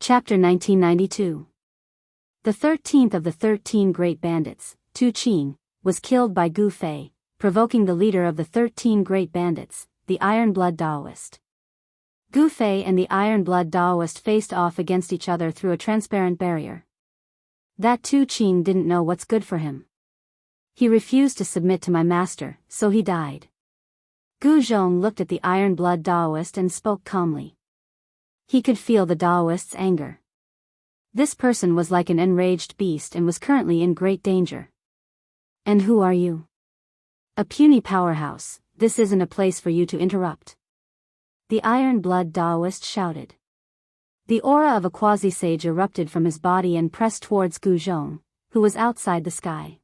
Chapter 1992. The 13th of the 13 Great Bandits, Tu Qing, was killed by Gu Fei, provoking the leader of the 13 Great Bandits, the Iron Blood Daoist. Gu Fei and the Iron Blood Daoist faced off against each other through a transparent barrier. That Tu Qing didn't know what's good for him. He refused to submit to my master, so he died. Gu Zhong looked at the Iron Blood Daoist and spoke calmly. He could feel the Daoist's anger. This person was like an enraged beast and was currently in great danger. And who are you? A puny powerhouse, this isn't a place for you to interrupt. The Iron Blood Daoist shouted. The aura of a quasi-sage erupted from his body and pressed towards Gu Zhong, who was outside the sky.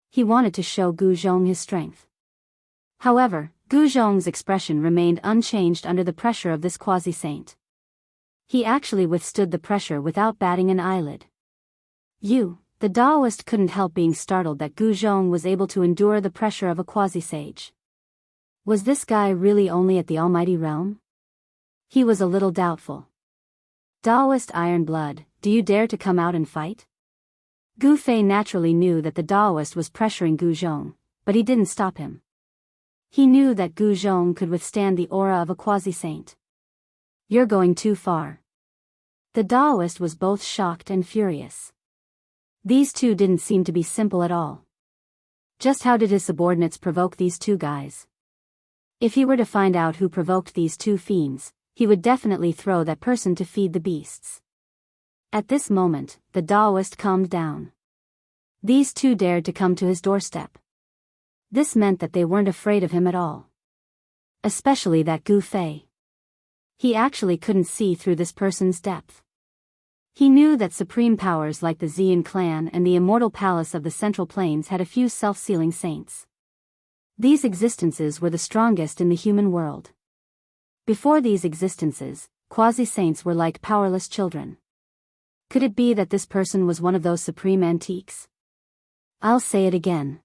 He wanted to show Gu Zhong his strength. However, Gu Zhong's expression remained unchanged under the pressure of this quasi-saint. He actually withstood the pressure without batting an eyelid. The Daoist couldn't help being startled that Gu Zhong was able to endure the pressure of a quasi-sage. Was this guy really only at the Almighty Realm? He was a little doubtful. Daoist Iron Blood, do you dare to come out and fight? Gu Fei naturally knew that the Daoist was pressuring Gu Zhong, but he didn't stop him. He knew that Gu Zhong could withstand the aura of a quasi-saint. You're going too far. The Daoist was both shocked and furious. These two didn't seem to be simple at all. Just how did his subordinates provoke these two guys? If he were to find out who provoked these two fiends, he would definitely throw that person to feed the beasts. At this moment, the Daoist calmed down. These two dared to come to his doorstep. This meant that they weren't afraid of him at all. Especially that Gu Fei. He actually couldn't see through this person's depth. He knew that supreme powers like the Xian clan and the immortal palace of the Central Plains had a few self-sealing saints. These existences were the strongest in the human world. Before these existences, quasi-saints were like powerless children. Could it be that this person was one of those supreme antiques? I'll say it again.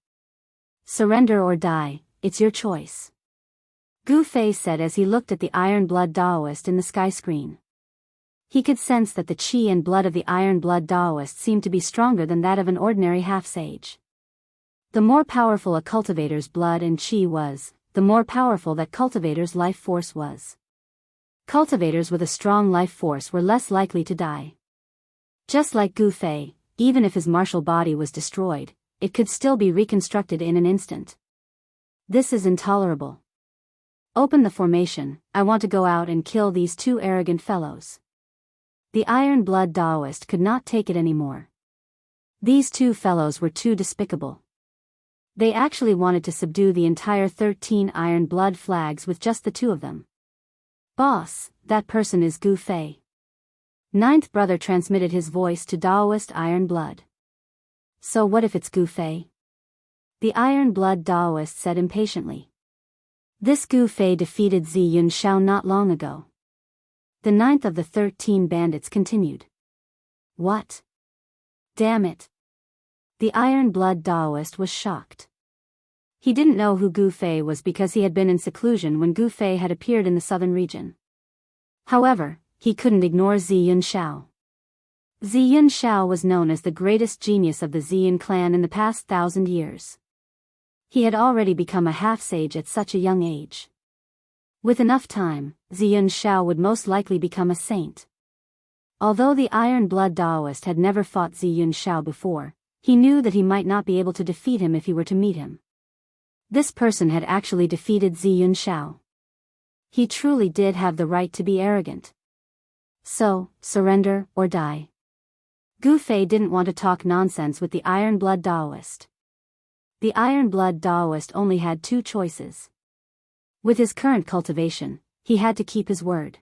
Surrender or die, it's your choice. Gu Fei said as he looked at the Iron Blood Daoist in the sky screen. He could sense that the qi and blood of the Iron Blood Daoist seemed to be stronger than that of an ordinary half-sage. The more powerful a cultivator's blood and qi was, the more powerful that cultivator's life force was. Cultivators with a strong life force were less likely to die. Just like Gu Fei, even if his martial body was destroyed, it could still be reconstructed in an instant. This is intolerable. Open the formation, I want to go out and kill these two arrogant fellows. The Iron Blood Daoist could not take it anymore. These two fellows were too despicable. They actually wanted to subdue the entire 13 Iron Blood flags with just the two of them. Boss, that person is Gu Fei. Ninth brother transmitted his voice to Daoist Iron Blood. So what if it's Gu Fei? The Iron Blood Daoist said impatiently. This Gu Fei defeated Zi Yunshao not long ago. The 9th of the 13 bandits continued. What? Damn it. The Iron Blood Daoist was shocked. He didn't know who Gu Fei was because he had been in seclusion when Gu Fei had appeared in the southern region. However, he couldn't ignore Zi Yunshao. Zi Yunshao was known as the greatest genius of the Xian clan in the past 1,000 years. He had already become a half-sage at such a young age. With enough time, Zi Yunshao would most likely become a saint. Although the Iron Blood Daoist had never fought Zi Yunshao before, he knew that he might not be able to defeat him if he were to meet him. This person had actually defeated Zi Yunshao. He truly did have the right to be arrogant. So, surrender or die. Gu Fei didn't want to talk nonsense with the Iron Blood Daoist. The Iron Blood Daoist only had two choices. With his current cultivation, he had to keep his word.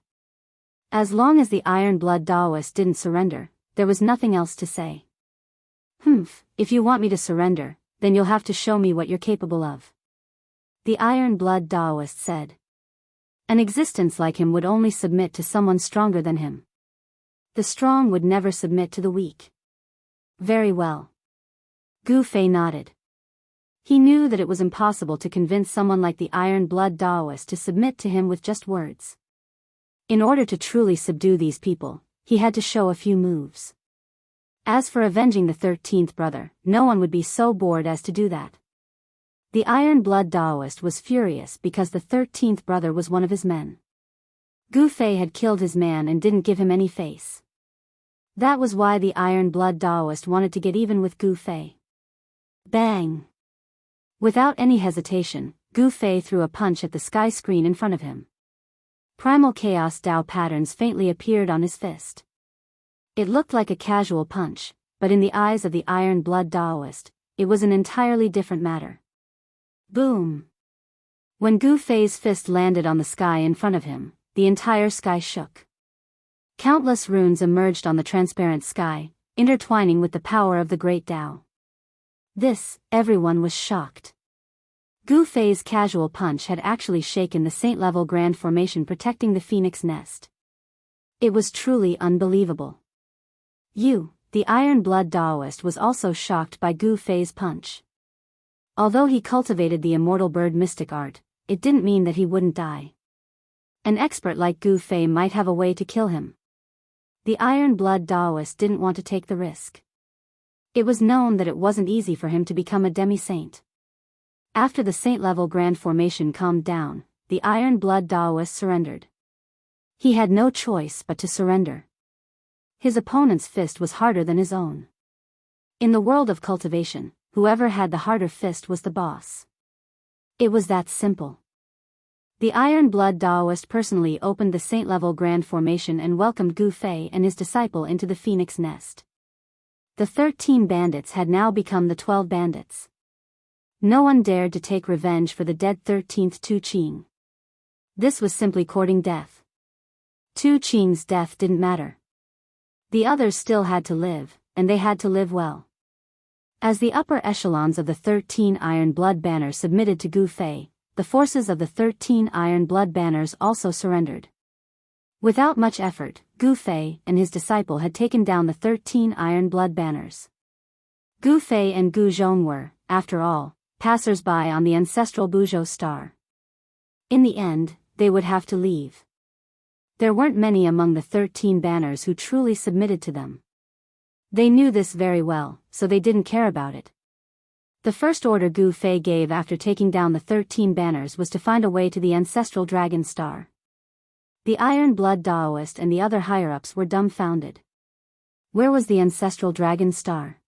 As long as the Iron Blood Daoist didn't surrender, there was nothing else to say. If you want me to surrender, then you'll have to show me what you're capable of. The Iron Blood Daoist said. An existence like him would only submit to someone stronger than him. The strong would never submit to the weak. Very well. Gu Fei nodded. He knew that it was impossible to convince someone like the Iron Blood Daoist to submit to him with just words. In order to truly subdue these people, he had to show a few moves. As for avenging the 13th brother, no one would be so bored as to do that. The Iron Blood Taoist was furious because the 13th brother was one of his men. Gu Fei had killed his man and didn't give him any face. That was why the Iron Blood Taoist wanted to get even with Gu Fei. Bang! Without any hesitation, Gu Fei threw a punch at the sky screen in front of him. Primal Chaos Dao patterns faintly appeared on his fist. It looked like a casual punch, but in the eyes of the Iron Blood Taoist, it was an entirely different matter. Boom! When Gu Fei's fist landed on the sky in front of him, the entire sky shook. Countless runes emerged on the transparent sky, intertwining with the power of the Great Tao. Everyone was shocked. Gu Fei's casual punch had actually shaken the saint-level grand formation protecting the phoenix nest. It was truly unbelievable. The Iron Blood Taoist was also shocked by Gu Fei's punch. Although he cultivated the immortal bird mystic art, it didn't mean that he wouldn't die. An expert like Gu Fei might have a way to kill him. The Iron Blood Taoist didn't want to take the risk. It was known that it wasn't easy for him to become a demi-saint. After the saint-level grand formation calmed down, the Iron Blood Taoist surrendered. He had no choice but to surrender. His opponent's fist was harder than his own. In the world of cultivation, whoever had the harder fist was the boss. It was that simple. The Iron Blood Taoist personally opened the saint-level grand formation and welcomed Gu Fei and his disciple into the phoenix nest. The 13 bandits had now become the 12 bandits. No one dared to take revenge for the dead 13th Tu Qing. This was simply courting death. Tu Qing's death didn't matter. The others still had to live, and they had to live well. As the upper echelons of the 13 Iron Blood Banners submitted to Gu Fei, the forces of the 13 Iron Blood Banners also surrendered. Without much effort, Gu Fei and his disciple had taken down the 13 Iron Blood Banners. Gu Fei and Gu Zhong were, after all, passers-by on the ancestral Buzhou star. In the end, they would have to leave. There weren't many among the 13 banners who truly submitted to them. They knew this very well, so they didn't care about it. The first order Gu Fei gave after taking down the 13 banners was to find a way to the ancestral dragon star. The Iron Blood Taoist and the other higher-ups were dumbfounded. Where was the ancestral dragon star?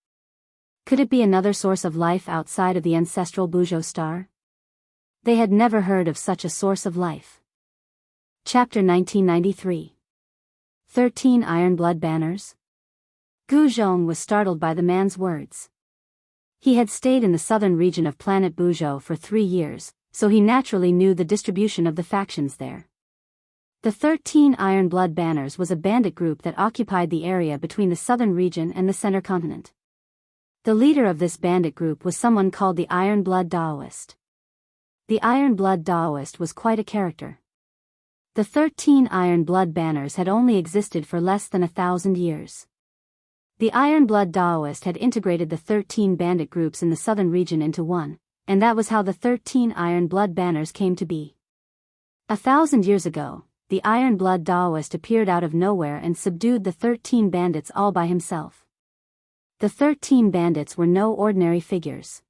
Could it be another source of life outside of the ancestral Buzhou star? They had never heard of such a source of life. Chapter 1993. 13 Iron Blood Banners? Gu Zhong was startled by the man's words. He had stayed in the southern region of planet Buzhou for 3 years, so he naturally knew the distribution of the factions there. The 13 Iron Blood Banners was a bandit group that occupied the area between the southern region and the center continent. The leader of this bandit group was someone called the Iron Blood Taoist. The Iron Blood Taoist was quite a character. The 13 Iron Blood Banners had only existed for less than 1,000 years. The Iron Blood Taoist had integrated the 13 bandit groups in the southern region into one, and that was how the 13 Iron Blood Banners came to be. 1,000 years ago, the Iron Blood Taoist appeared out of nowhere and subdued the 13 bandits all by himself. The 13 bandits were no ordinary figures.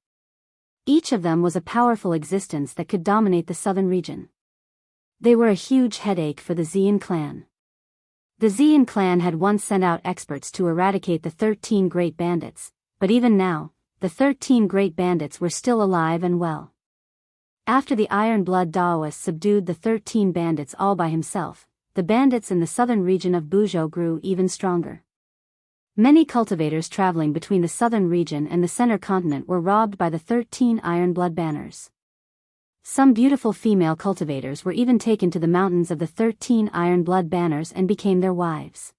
Each of them was a powerful existence that could dominate the southern region. They were a huge headache for the Xian clan. The Xian clan had once sent out experts to eradicate the 13 great bandits, but even now, the 13 great bandits were still alive and well. After the Iron Blood Taoist subdued the 13 bandits all by himself, the bandits in the southern region of Buzhou grew even stronger. Many cultivators traveling between the southern region and the center continent were robbed by the 13 Iron Blood Banners. Some beautiful female cultivators were even taken to the mountains of the 13 Iron Blood Banners and became their wives.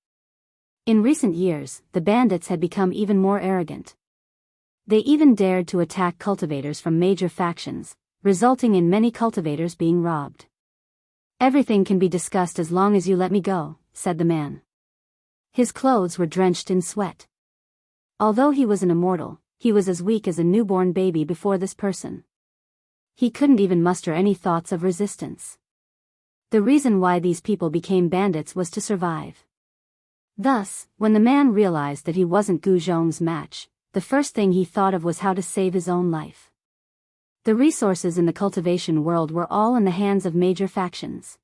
In recent years, the bandits had become even more arrogant. They even dared to attack cultivators from major factions, resulting in many cultivators being robbed. "Everything can be discussed as long as you let me go," said the man. His clothes were drenched in sweat. Although he was an immortal, he was as weak as a newborn baby before this person. He couldn't even muster any thoughts of resistance. The reason why these people became bandits was to survive. Thus, when the man realized that he wasn't Gu Zhong's match, the first thing he thought of was how to save his own life. The resources in the cultivation world were all in the hands of major factions.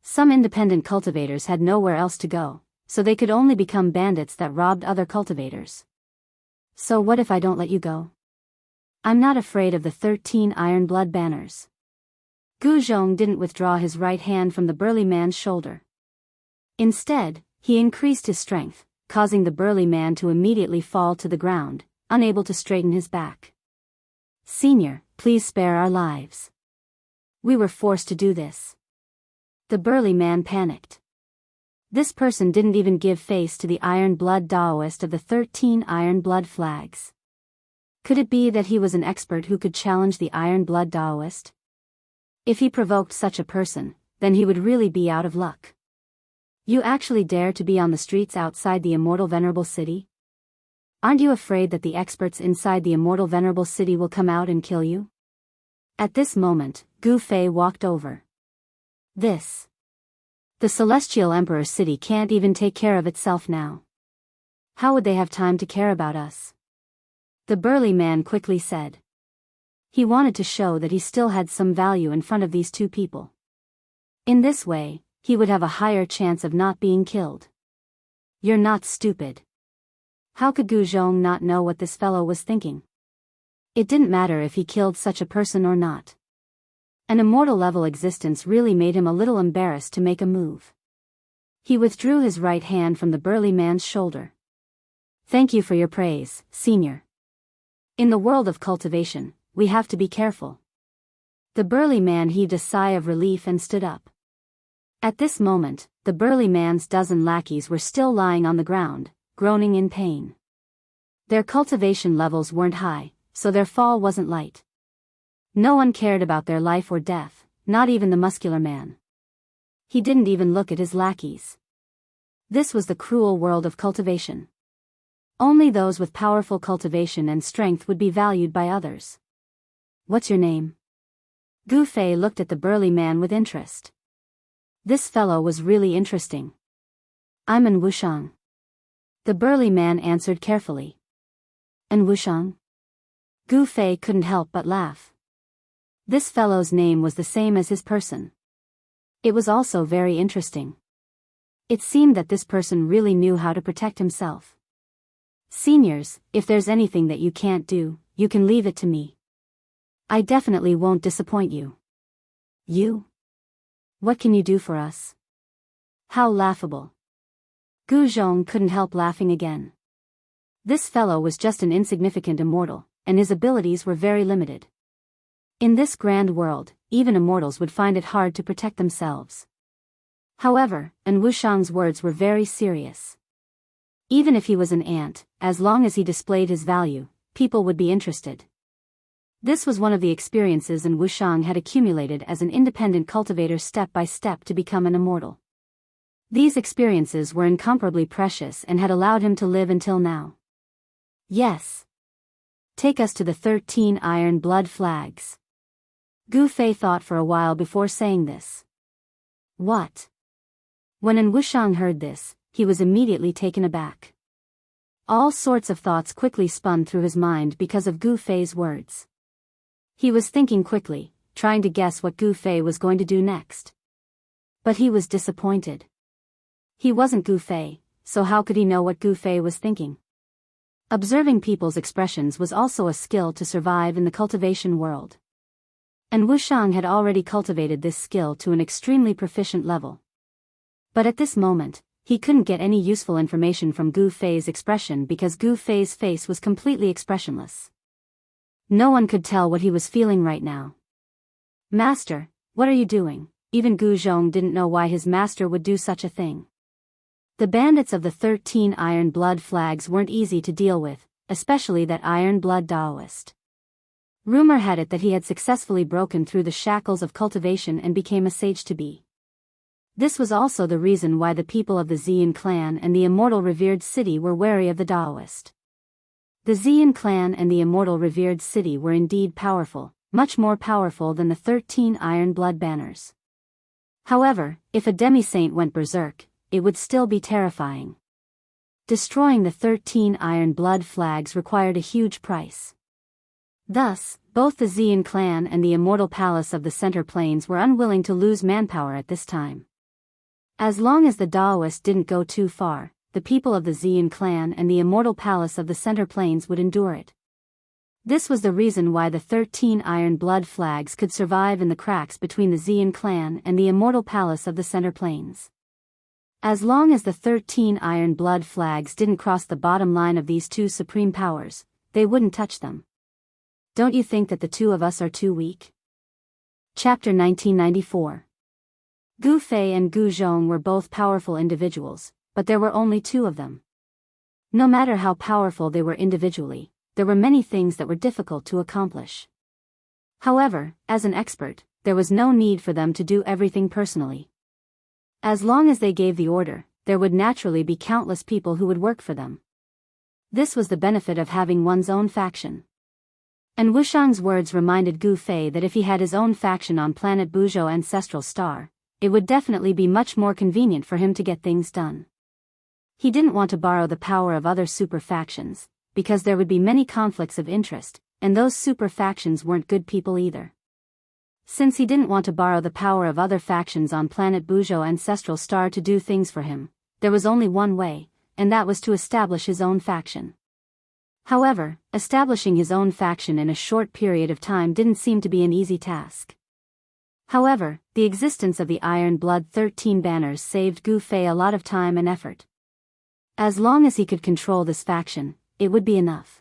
Some independent cultivators had nowhere else to go, so they could only become bandits that robbed other cultivators. So what if I don't let you go? I'm not afraid of the 13 iron blood banners. Gu Zhong didn't withdraw his right hand from the burly man's shoulder. Instead, he increased his strength, causing the burly man to immediately fall to the ground, unable to straighten his back. Senior, please spare our lives. We were forced to do this. The burly man panicked. This person didn't even give face to the iron blood Taoist of the 13 iron blood flags. Could it be that he was an expert who could challenge the iron blood Taoist? If he provoked such a person, then he would really be out of luck. You actually dare to be on the streets outside the immortal venerable city? Aren't you afraid that the experts inside the immortal venerable city will come out and kill you? At this moment, Gu Fei walked over. The Celestial Emperor's city can't even take care of itself now. How would they have time to care about us? The burly man quickly said. He wanted to show that he still had some value in front of these two people. In this way, he would have a higher chance of not being killed. You're not stupid. How could Gu Zhong not know what this fellow was thinking? It didn't matter if he killed such a person or not. An immortal-level existence really made him a little embarrassed to make a move. He withdrew his right hand from the burly man's shoulder. Thank you for your praise, Senior. In the world of cultivation, we have to be careful. The burly man heaved a sigh of relief and stood up. At this moment, the burly man's dozen lackeys were still lying on the ground, groaning in pain. Their cultivation levels weren't high, so their fall wasn't light. No one cared about their life or death, not even the muscular man. He didn't even look at his lackeys. This was the cruel world of cultivation. Only those with powerful cultivation and strength would be valued by others. What's your name? Gu Fei looked at the burly man with interest. This fellow was really interesting. I'm An Wushang. The burly man answered carefully. An Wushang? Gu Fei couldn't help but laugh. This fellow's name was the same as his person. It was also very interesting. It seemed that this person really knew how to protect himself. Seniors, if there's anything that you can't do, you can leave it to me. I definitely won't disappoint you. You? What can you do for us? How laughable. Gu Zhong couldn't help laughing again. This fellow was just an insignificant immortal, and his abilities were very limited. In this grand world, even immortals would find it hard to protect themselves. However, An Wushang's words were very serious. Even if he was an ant, as long as he displayed his value, people would be interested. This was one of the experiences An Wushang had accumulated as an independent cultivator step by step to become an immortal. These experiences were incomparably precious and had allowed him to live until now. Yes. Take us to the 13 iron blood flags. Gu Fei thought for a while before saying this. What? When An Wushang heard this, he was immediately taken aback. All sorts of thoughts quickly spun through his mind because of Gu Fei's words. He was thinking quickly, trying to guess what Gu Fei was going to do next. But he was disappointed. He wasn't Gu Fei, so how could he know what Gu Fei was thinking? Observing people's expressions was also a skill to survive in the cultivation world. And Wushang had already cultivated this skill to an extremely proficient level. But at this moment, he couldn't get any useful information from Gu Fei's expression because Gu Fei's face was completely expressionless. No one could tell what he was feeling right now. Master, what are you doing? Even Gu Zhong didn't know why his master would do such a thing. The bandits of the 13 iron blood flags weren't easy to deal with, especially that iron blood Taoist. Rumor had it that he had successfully broken through the shackles of cultivation and became a sage-to-be. This was also the reason why the people of the Xian clan and the immortal revered city were wary of the Taoist. The Xian clan and the immortal revered city were indeed powerful, much more powerful than the 13 iron blood banners. However, if a demi-saint went berserk, it would still be terrifying. Destroying the 13 iron blood flags required a huge price. Thus, both the Xian clan and the immortal palace of the Center Plains were unwilling to lose manpower at this time. As long as the Daoists didn't go too far, the people of the Xian clan and the immortal palace of the Center Plains would endure it. This was the reason why the 13 iron blood flags could survive in the cracks between the Xian clan and the immortal palace of the Center Plains. As long as the 13 iron blood flags didn't cross the bottom line of these two supreme powers, they wouldn't touch them. Don't you think that the two of us are too weak? Chapter 1994. Gu Fei and Gu Zhong were both powerful individuals, but there were only two of them. No matter how powerful they were individually, there were many things that were difficult to accomplish. However, as an expert, there was no need for them to do everything personally. As long as they gave the order, there would naturally be countless people who would work for them. This was the benefit of having one's own faction. And Wushang's words reminded Gu Fei that if he had his own faction on planet Buzhou Ancestral Star, it would definitely be much more convenient for him to get things done. He didn't want to borrow the power of other super factions, because there would be many conflicts of interest, and those super factions weren't good people either. Since he didn't want to borrow the power of other factions on planet Buzhou Ancestral Star to do things for him, there was only one way, and that was to establish his own faction. However, establishing his own faction in a short period of time didn't seem to be an easy task. However, the existence of the Iron Blood 13 banners saved Gu Fei a lot of time and effort. As long as he could control this faction, it would be enough.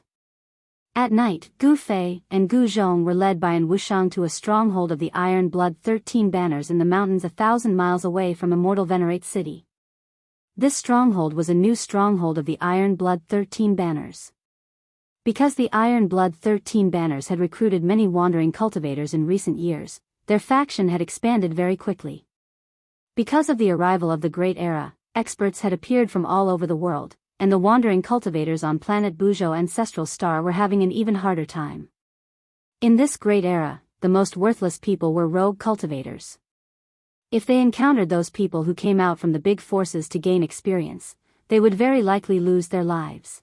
At night, Gu Fei and Gu Zhong were led by An Wushang to a stronghold of the Iron Blood 13 banners in the mountains 1,000 miles away from Immortal Venerate City. This stronghold was a new stronghold of the Iron Blood 13 banners. Because the Iron Blood 13 banners had recruited many wandering cultivators in recent years, their faction had expanded very quickly. Because of the arrival of the Great Era, experts had appeared from all over the world, and the wandering cultivators on planet Buzhou Ancestral Star were having an even harder time. In this Great Era, the most worthless people were rogue cultivators. If they encountered those people who came out from the big forces to gain experience, they would very likely lose their lives.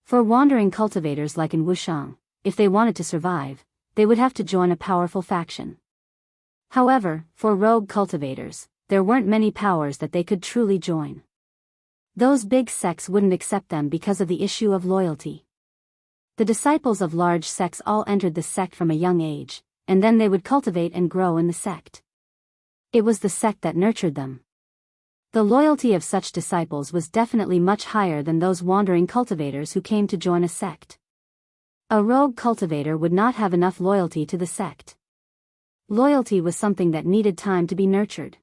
For wandering cultivators like An Wushang, if they wanted to survive, they would have to join a powerful faction. However, for rogue cultivators, there weren't many powers that they could truly join. Those big sects wouldn't accept them because of the issue of loyalty. The disciples of large sects all entered the sect from a young age, and then they would cultivate and grow in the sect. It was the sect that nurtured them. The loyalty of such disciples was definitely much higher than those wandering cultivators who came to join a sect. A rogue cultivator would not have enough loyalty to the sect. Loyalty was something that needed time to be nurtured.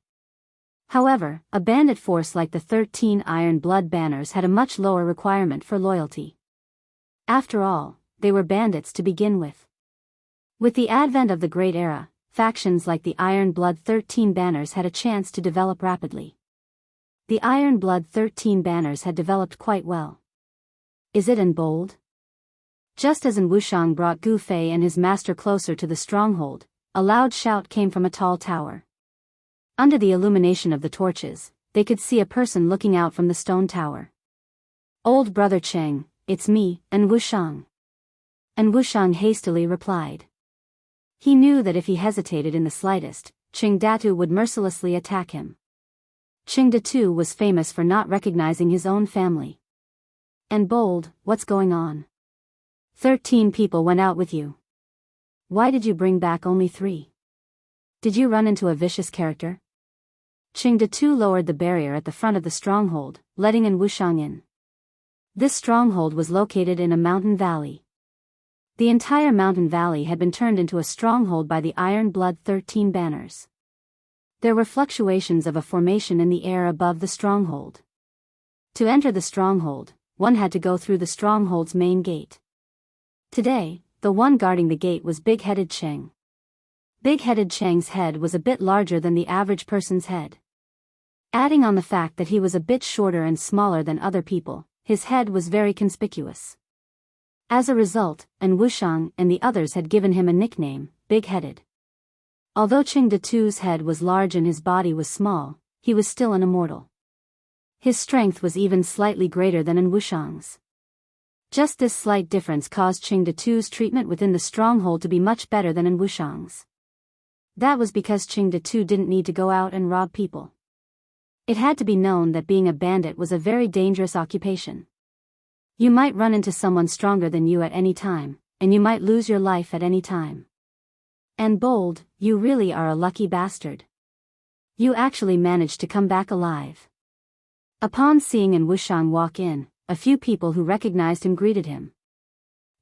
However, a bandit force like the 13 Iron Blood banners had a much lower requirement for loyalty. After all, they were bandits to begin with. With the advent of the Great Era, factions like the Iron Blood 13 banners had a chance to develop rapidly. The Iron Blood 13 banners had developed quite well. Is it and bold? Just as An Wushang brought Gu Fei and his master closer to the stronghold, a loud shout came from a tall tower. Under the illumination of the torches, they could see a person looking out from the stone tower. "Old brother Cheng, it's me, An Wushang." An Wushang hastily replied. He knew that if he hesitated in the slightest, Cheng Datu would mercilessly attack him. Cheng Datu was famous for not recognizing his own family. "And bold, what's going on? 13 people went out with you. Why did you bring back only 3? Did you run into a vicious character?" Cheng Datu lowered the barrier at the front of the stronghold, letting An Wushang in. This stronghold was located in a mountain valley. The entire mountain valley had been turned into a stronghold by the Iron Blood 13 banners. There were fluctuations of a formation in the air above the stronghold. To enter the stronghold, one had to go through the stronghold's main gate. Today, the one guarding the gate was Big-Headed Cheng. Big-Headed Cheng's head was a bit larger than the average person's head. Adding on the fact that he was a bit shorter and smaller than other people, his head was very conspicuous. As a result, An Wushang and the others had given him a nickname, Big-Headed. Although Cheng Datu's head was large and his body was small, he was still an immortal. His strength was even slightly greater than in Wushang's. Just this slight difference caused Qingde Tu's treatment within the stronghold to be much better than in Wushang's. That was because Qingde Tu didn't need to go out and rob people. It had to be known that being a bandit was a very dangerous occupation. You might run into someone stronger than you at any time, and you might lose your life at any time. And bold, you really are a lucky bastard. You actually managed to come back alive. Upon seeing An Wushang walk in, a few people who recognized him greeted him.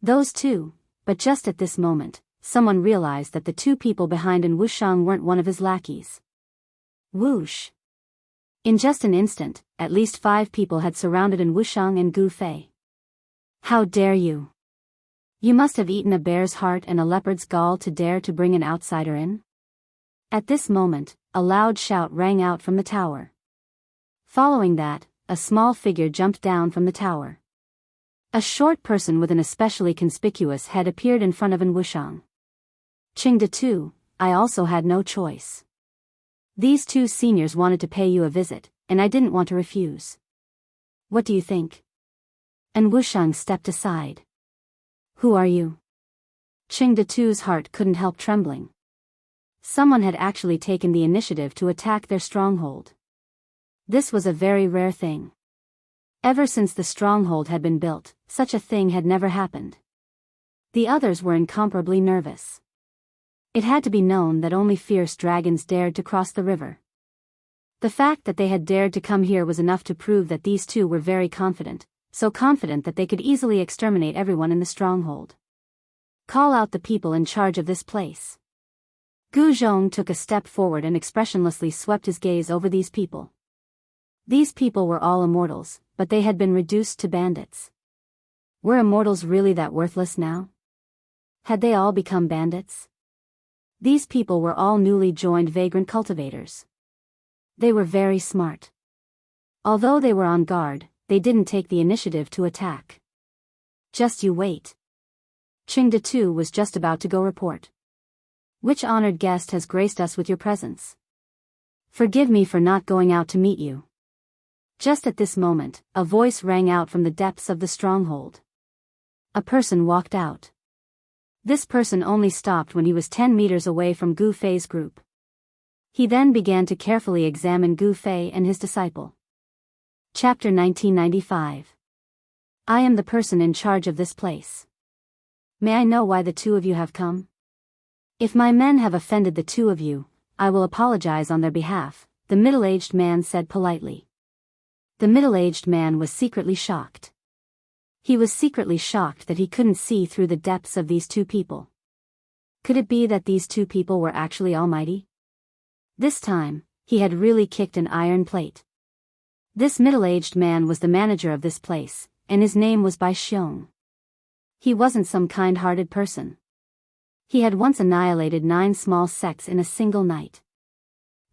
Those two, but just at this moment, someone realized that the two people behind An Wushang weren't one of his lackeys. Whoosh! In just an instant, at least 5 people had surrounded An Wushang and Gu Fei. How dare you! You must have eaten a bear's heart and a leopard's gall to dare to bring an outsider in? At this moment, a loud shout rang out from the tower. Following that, a small figure jumped down from the tower. A short person with an especially conspicuous head appeared in front of An Wushang. Qingde Tu, I also had no choice. These 2 seniors wanted to pay you a visit, and I didn't want to refuse. What do you think? An Wushang stepped aside. Who are you? Qingde Tu's heart couldn't help trembling. Someone had actually taken the initiative to attack their stronghold. This was a very rare thing. Ever since the stronghold had been built, such a thing had never happened. The others were incomparably nervous. It had to be known that only fierce dragons dared to cross the river. The fact that they had dared to come here was enough to prove that these 2 were very confident, so confident that they could easily exterminate everyone in the stronghold. Call out the people in charge of this place. Gu Zhong took a step forward and expressionlessly swept his gaze over these people. These people were all immortals, but they had been reduced to bandits. Were immortals really that worthless now? Had they all become bandits? These people were all newly joined vagrant cultivators. They were very smart. Although they were on guard, they didn't take the initiative to attack. Just you wait. Qingde Tu was just about to go report. Which honored guest has graced us with your presence? Forgive me for not going out to meet you. Just at this moment, a voice rang out from the depths of the stronghold. A person walked out. This person only stopped when he was 10 meters away from Gu Fei's group. He then began to carefully examine Gu Fei and his disciple. Chapter 1995. I am the person in charge of this place. May I know why the 2 of you have come? If my men have offended the 2 of you, I will apologize on their behalf, the middle-aged man said politely. The middle-aged man was secretly shocked. He was secretly shocked that he couldn't see through the depths of these 2 people. Could it be that these 2 people were actually almighty? This time, he had really kicked an iron plate. This middle-aged man was the manager of this place, and his name was Bai Xiong. He wasn't some kind-hearted person. He had once annihilated 9 small sects in a single night.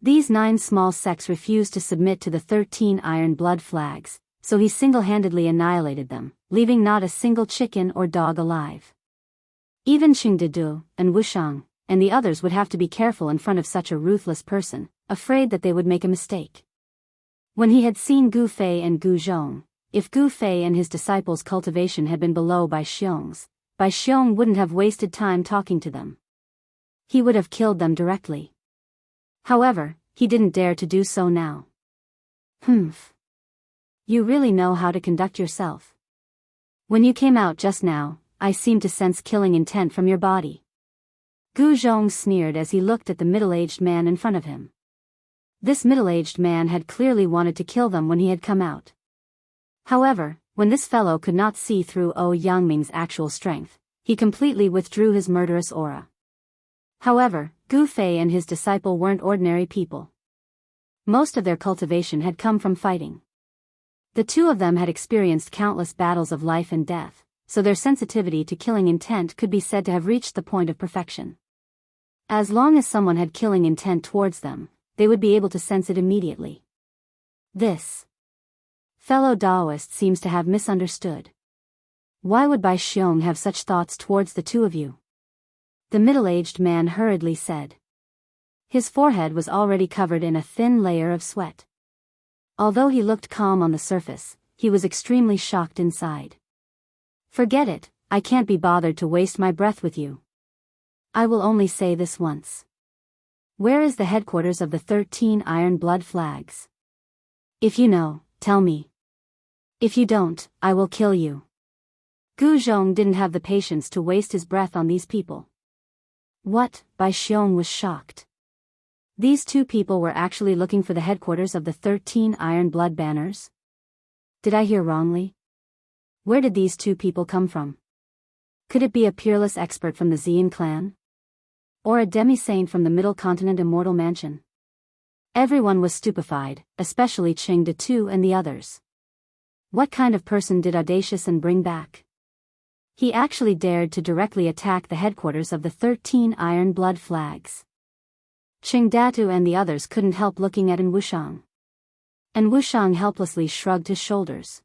These 9 small sects refused to submit to the 13 iron blood flags, so he single-handedly annihilated them, leaving not a single chicken or dog alive. Even Qingde Tu, and Wushang, and the others would have to be careful in front of such a ruthless person, afraid that they would make a mistake. When he had seen Gu Fei and Gu Zhong, if Gu Fei and his disciples' cultivation had been below Bai Xiong's, Bai Xiong wouldn't have wasted time talking to them. He would have killed them directly. However, he didn't dare to do so now. Humph. You really know how to conduct yourself. When you came out just now, I seemed to sense killing intent from your body. Gu Zhong sneered as he looked at the middle-aged man in front of him. This middle-aged man had clearly wanted to kill them when he had come out. However, when this fellow could not see through Yangming's actual strength, he completely withdrew his murderous aura. However, Gu Fei and his disciple weren't ordinary people. Most of their cultivation had come from fighting. The 2 of them had experienced countless battles of life and death, so their sensitivity to killing intent could be said to have reached the point of perfection. As long as someone had killing intent towards them, they would be able to sense it immediately. This fellow Taoist seems to have misunderstood. Why would Bai Xiong have such thoughts towards the 2 of you? The middle-aged man hurriedly said. His forehead was already covered in a thin layer of sweat. Although he looked calm on the surface, he was extremely shocked inside. Forget it, I can't be bothered to waste my breath with you. I will only say this once. Where is the headquarters of the 13 Iron Blood Flags? If you know, tell me. If you don't, I will kill you. Gu Zhong didn't have the patience to waste his breath on these people. What? Bai Xiong was shocked. These two people were actually looking for the headquarters of the 13 Iron Blood Banners? Did I hear wrongly? Where did these two people come from? Could it be a peerless expert from the Xian clan? Or a demi-saint from the Middle Continent Immortal Mansion? Everyone was stupefied, especially Qing De Tu and the others. What kind of person did Audacious and bring back? He actually dared to directly attack the headquarters of the 13 Iron Blood Flags. Qing Datu and the others couldn't help looking at En Wushang. En Wushang helplessly shrugged his shoulders.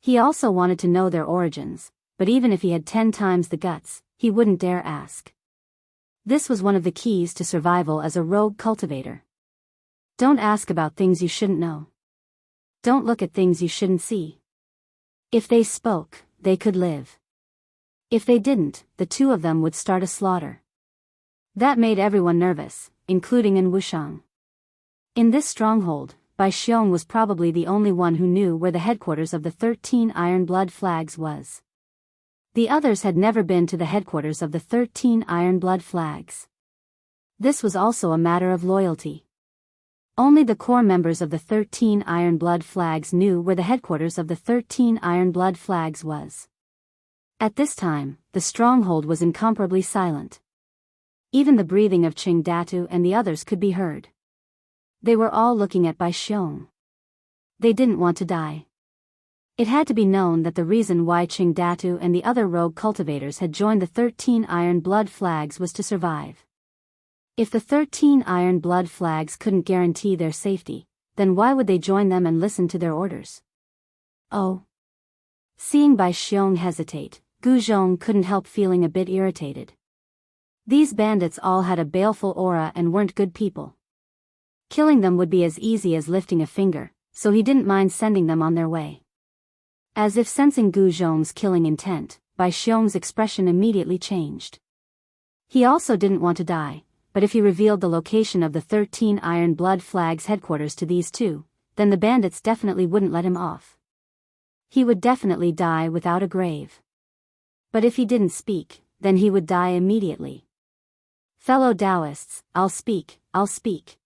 He also wanted to know their origins, but even if he had 10 times the guts, he wouldn't dare ask. This was one of the keys to survival as a rogue cultivator. Don't ask about things you shouldn't know. Don't look at things you shouldn't see. If they spoke, they could live. If they didn't, the two of them would start a slaughter. That made everyone nervous, including En Wushang. In this stronghold, Bai Xiong was probably the only one who knew where the headquarters of the 13 Iron Blood Flags was. The others had never been to the headquarters of the 13 Iron Blood Flags. This was also a matter of loyalty. Only the core members of the 13 Iron Blood Flags knew where the headquarters of the 13 Iron Blood Flags was. At this time, the stronghold was incomparably silent. Even the breathing of Qing Datu and the others could be heard. They were all looking at Bai Xiong. They didn't want to die. It had to be known that the reason why Qing Datu and the other rogue cultivators had joined the 13 Iron Blood Flags was to survive. If the 13 Iron Blood Flags couldn't guarantee their safety, then why would they join them and listen to their orders? Oh. Seeing Bai Xiong hesitate, Gu Zhong couldn't help feeling a bit irritated. These bandits all had a baleful aura and weren't good people. Killing them would be as easy as lifting a finger, so he didn't mind sending them on their way. As if sensing Gu Zhong's killing intent, Bai Xiong's expression immediately changed. He also didn't want to die, but if he revealed the location of the 13 Iron Blood Flags headquarters to these two, then the bandits definitely wouldn't let him off. He would definitely die without a grave. But if he didn't speak, then he would die immediately. Fellow Taoists, I'll speak, I'll speak.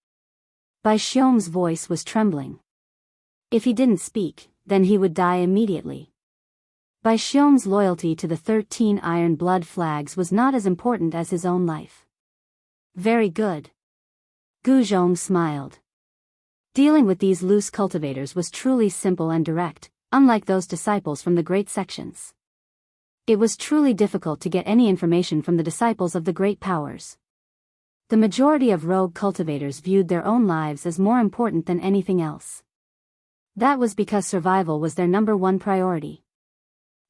Bai Xiong's voice was trembling. If he didn't speak, then he would die immediately. Bai Xiong's loyalty to the 13 Iron Blood Flags was not as important as his own life. Very good. Gu Zhong smiled. Dealing with these loose cultivators was truly simple and direct, unlike those disciples from the great sections. It was truly difficult to get any information from the disciples of the great powers. The majority of rogue cultivators viewed their own lives as more important than anything else. That was because survival was their number one priority.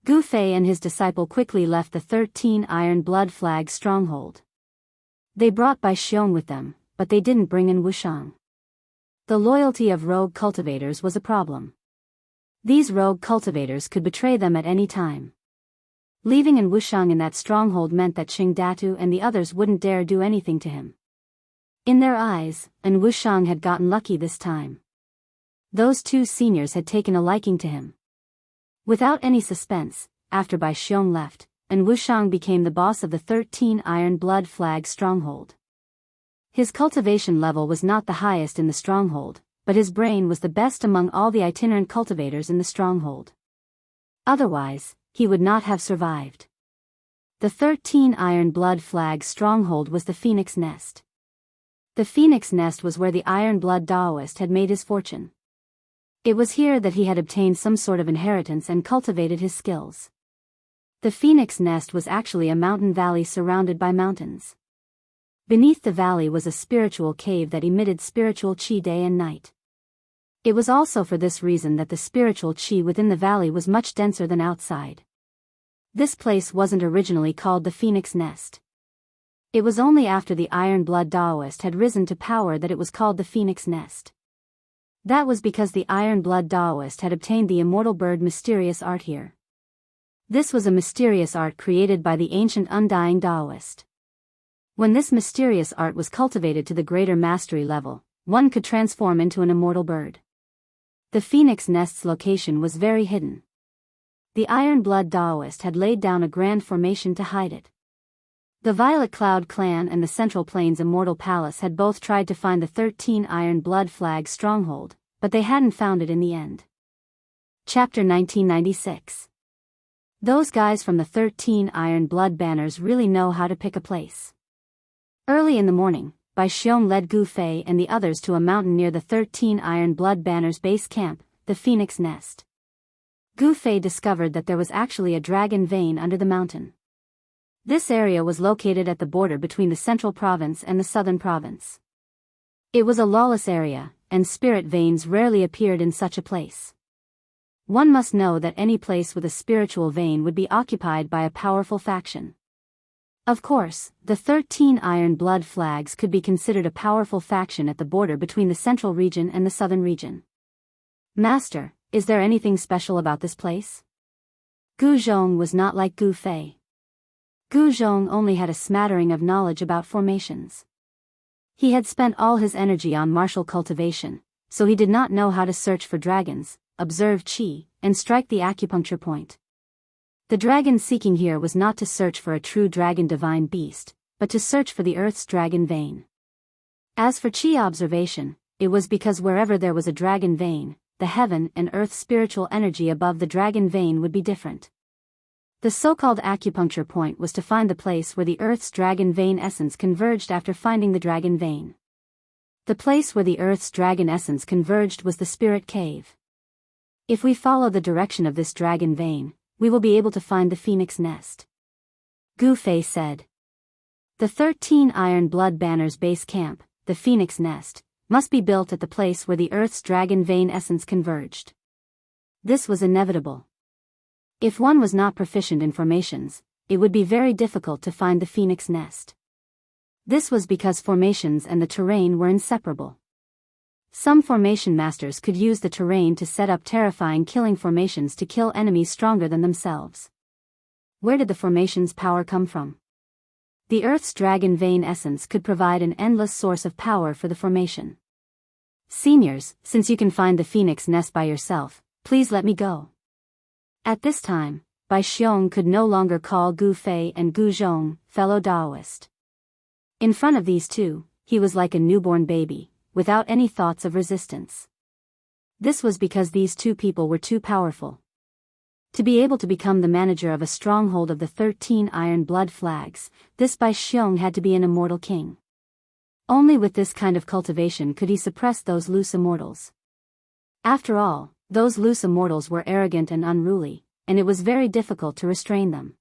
Gu Fei and his disciple quickly left the 13 Iron Blood Flag stronghold. They brought Bai Xiong with them, but they didn't bring in Wushang. The loyalty of rogue cultivators was a problem. These rogue cultivators could betray them at any time. Leaving in Wushang in that stronghold meant that Qing Datu and the others wouldn't dare do anything to him. In their eyes, En Wushang had gotten lucky this time. Those two seniors had taken a liking to him. Without any suspense, after Bai Xiong left, En Wushang became the boss of the 13 Iron Blood Flag stronghold. His cultivation level was not the highest in the stronghold, but his brain was the best among all the itinerant cultivators in the stronghold. Otherwise, he would not have survived. The 13 Iron Blood Flag stronghold was the Phoenix Nest. The Phoenix Nest was where the Iron Blood Taoist had made his fortune. It was here that he had obtained some sort of inheritance and cultivated his skills. The Phoenix Nest was actually a mountain valley surrounded by mountains. Beneath the valley was a spiritual cave that emitted spiritual qi day and night. It was also for this reason that the spiritual qi within the valley was much denser than outside. This place wasn't originally called the Phoenix Nest. It was only after the Iron Blood Taoist had risen to power that it was called the Phoenix Nest. That was because the Iron Blood Daoist had obtained the immortal bird mysterious art here. This was a mysterious art created by the ancient undying Daoist. When this mysterious art was cultivated to the greater mastery level, one could transform into an immortal bird. The phoenix nest's location was very hidden. The Iron Blood Daoist had laid down a grand formation to hide it. The Violet Cloud clan and the Central Plains Immortal Palace had both tried to find the 13 Iron Blood Flag stronghold, but they hadn't found it in the end. Chapter 1996. Those guys from the 13 Iron Blood Banners really know how to pick a place. Early in the morning, Bai Xiong led Gu Fei and the others to a mountain near the 13 Iron Blood Banners base camp, the Phoenix Nest. Gu Fei discovered that there was actually a dragon vein under the mountain. This area was located at the border between the Central Province and the Southern Province. It was a lawless area, and spirit veins rarely appeared in such a place. One must know that any place with a spiritual vein would be occupied by a powerful faction. Of course, the 13 Iron Blood Flags could be considered a powerful faction at the border between the Central Region and the Southern Region. Master, is there anything special about this place? Gu Zhong was not like Gu Fei. Gu Zhong only had a smattering of knowledge about formations. He had spent all his energy on martial cultivation, so he did not know how to search for dragons, observe qi, and strike the acupuncture point. The dragon seeking here was not to search for a true dragon divine beast, but to search for the earth's dragon vein. As for qi observation, it was because wherever there was a dragon vein, the heaven and earth spiritual energy above the dragon vein would be different. The so-called acupuncture point was to find the place where the Earth's dragon vein essence converged after finding the dragon vein. The place where the Earth's dragon essence converged was the spirit cave. If we follow the direction of this dragon vein, we will be able to find the phoenix nest. Gu Fei said. The 13 Iron Blood Banners base camp, the phoenix nest, must be built at the place where the Earth's dragon vein essence converged. This was inevitable. If one was not proficient in formations, it would be very difficult to find the phoenix nest. This was because formations and the terrain were inseparable. Some formation masters could use the terrain to set up terrifying killing formations to kill enemies stronger than themselves. Where did the formation's power come from? The Earth's dragon vein essence could provide an endless source of power for the formation. Seniors, since you can find the phoenix nest by yourself, please let me go. At this time, Bai Xiong could no longer call Gu Fei and Gu Zhong fellow Daoist. In front of these two, he was like a newborn baby, without any thoughts of resistance. This was because these two people were too powerful. To be able to become the manager of a stronghold of the 13 Iron Blood Flags, this Bai Xiong had to be an immortal king. Only with this kind of cultivation could he suppress those loose immortals. After all, those loose immortals were arrogant and unruly, and it was very difficult to restrain them.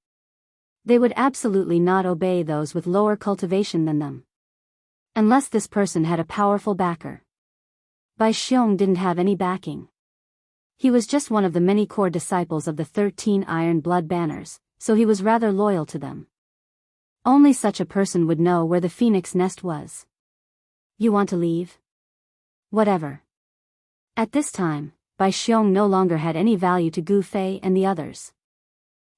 They would absolutely not obey those with lower cultivation than them. Unless this person had a powerful backer. Bai Xiong didn't have any backing. He was just one of the many core disciples of the 13 Iron Blood Banners, so he was rather loyal to them. Only such a person would know where the phoenix nest was. You want to leave? Whatever. At this time, Bai Xiong no longer had any value to Gu Fei and the others.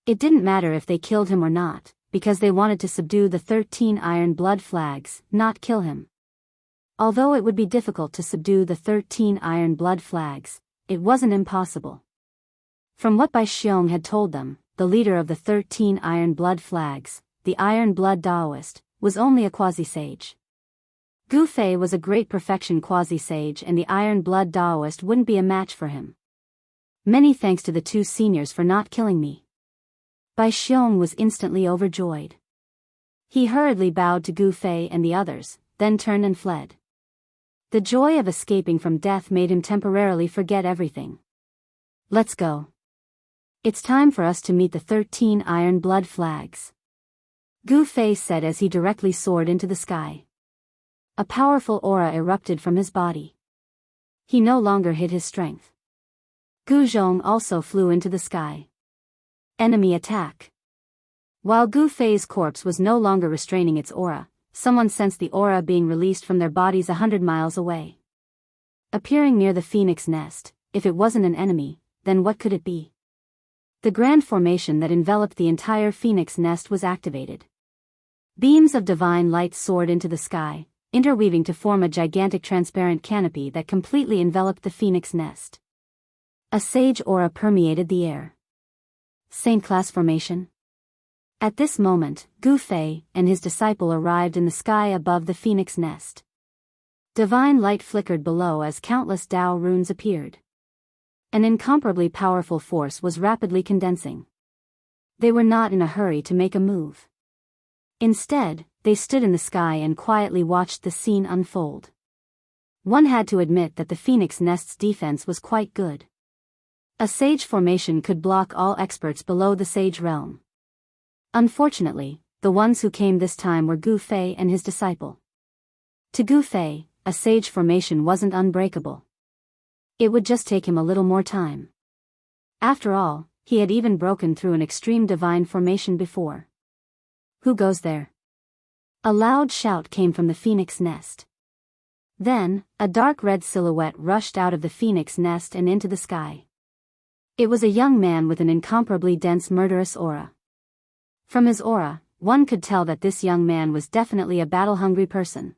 It didn't matter if they killed him or not, because they wanted to subdue the 13 Iron Blood Flags, not kill him. Although it would be difficult to subdue the 13 Iron Blood Flags, it wasn't impossible. From what Bai Xiong had told them, the leader of the 13 Iron Blood Flags, the Iron Blood Daoist, was only a quasi-sage. Gu Fei was a great perfection quasi-sage and the Iron Blood Daoist wouldn't be a match for him. Many thanks to the two seniors for not killing me. Bai Xiong was instantly overjoyed. He hurriedly bowed to Gu Fei and the others, then turned and fled. The joy of escaping from death made him temporarily forget everything. Let's go. It's time for us to meet the 13 Iron Blood Flags. Gu Fei said as he directly soared into the sky. A powerful aura erupted from his body. He no longer hid his strength. Gu Zhong also flew into the sky. Enemy attack. While Gu Fei's corpse was no longer restraining its aura, someone sensed the aura being released from their bodies 100 miles away. appearing near the phoenix nest. If it wasn't an enemy, then what could it be? The grand formation that enveloped the entire phoenix nest was activated. Beams of divine light soared into the sky, interweaving to form a gigantic transparent canopy that completely enveloped the phoenix nest. A sage aura permeated the air. Saint class formation? At this moment, Gu Fei and his disciple arrived in the sky above the phoenix nest. Divine light flickered below as countless Tao runes appeared. An incomparably powerful force was rapidly condensing. They were not in a hurry to make a move. Instead, they stood in the sky and quietly watched the scene unfold. One had to admit that the phoenix nest's defense was quite good. A sage formation could block all experts below the sage realm. Unfortunately, the ones who came this time were Gu Fei and his disciple. To Gu Fei, a sage formation wasn't unbreakable. It would just take him a little more time. After all, he had even broken through an extreme divine formation before. Who goes there? A loud shout came from the phoenix nest. Then, a dark red silhouette rushed out of the phoenix nest and into the sky. It was a young man with an incomparably dense murderous aura. From his aura, one could tell that this young man was definitely a battle-hungry person.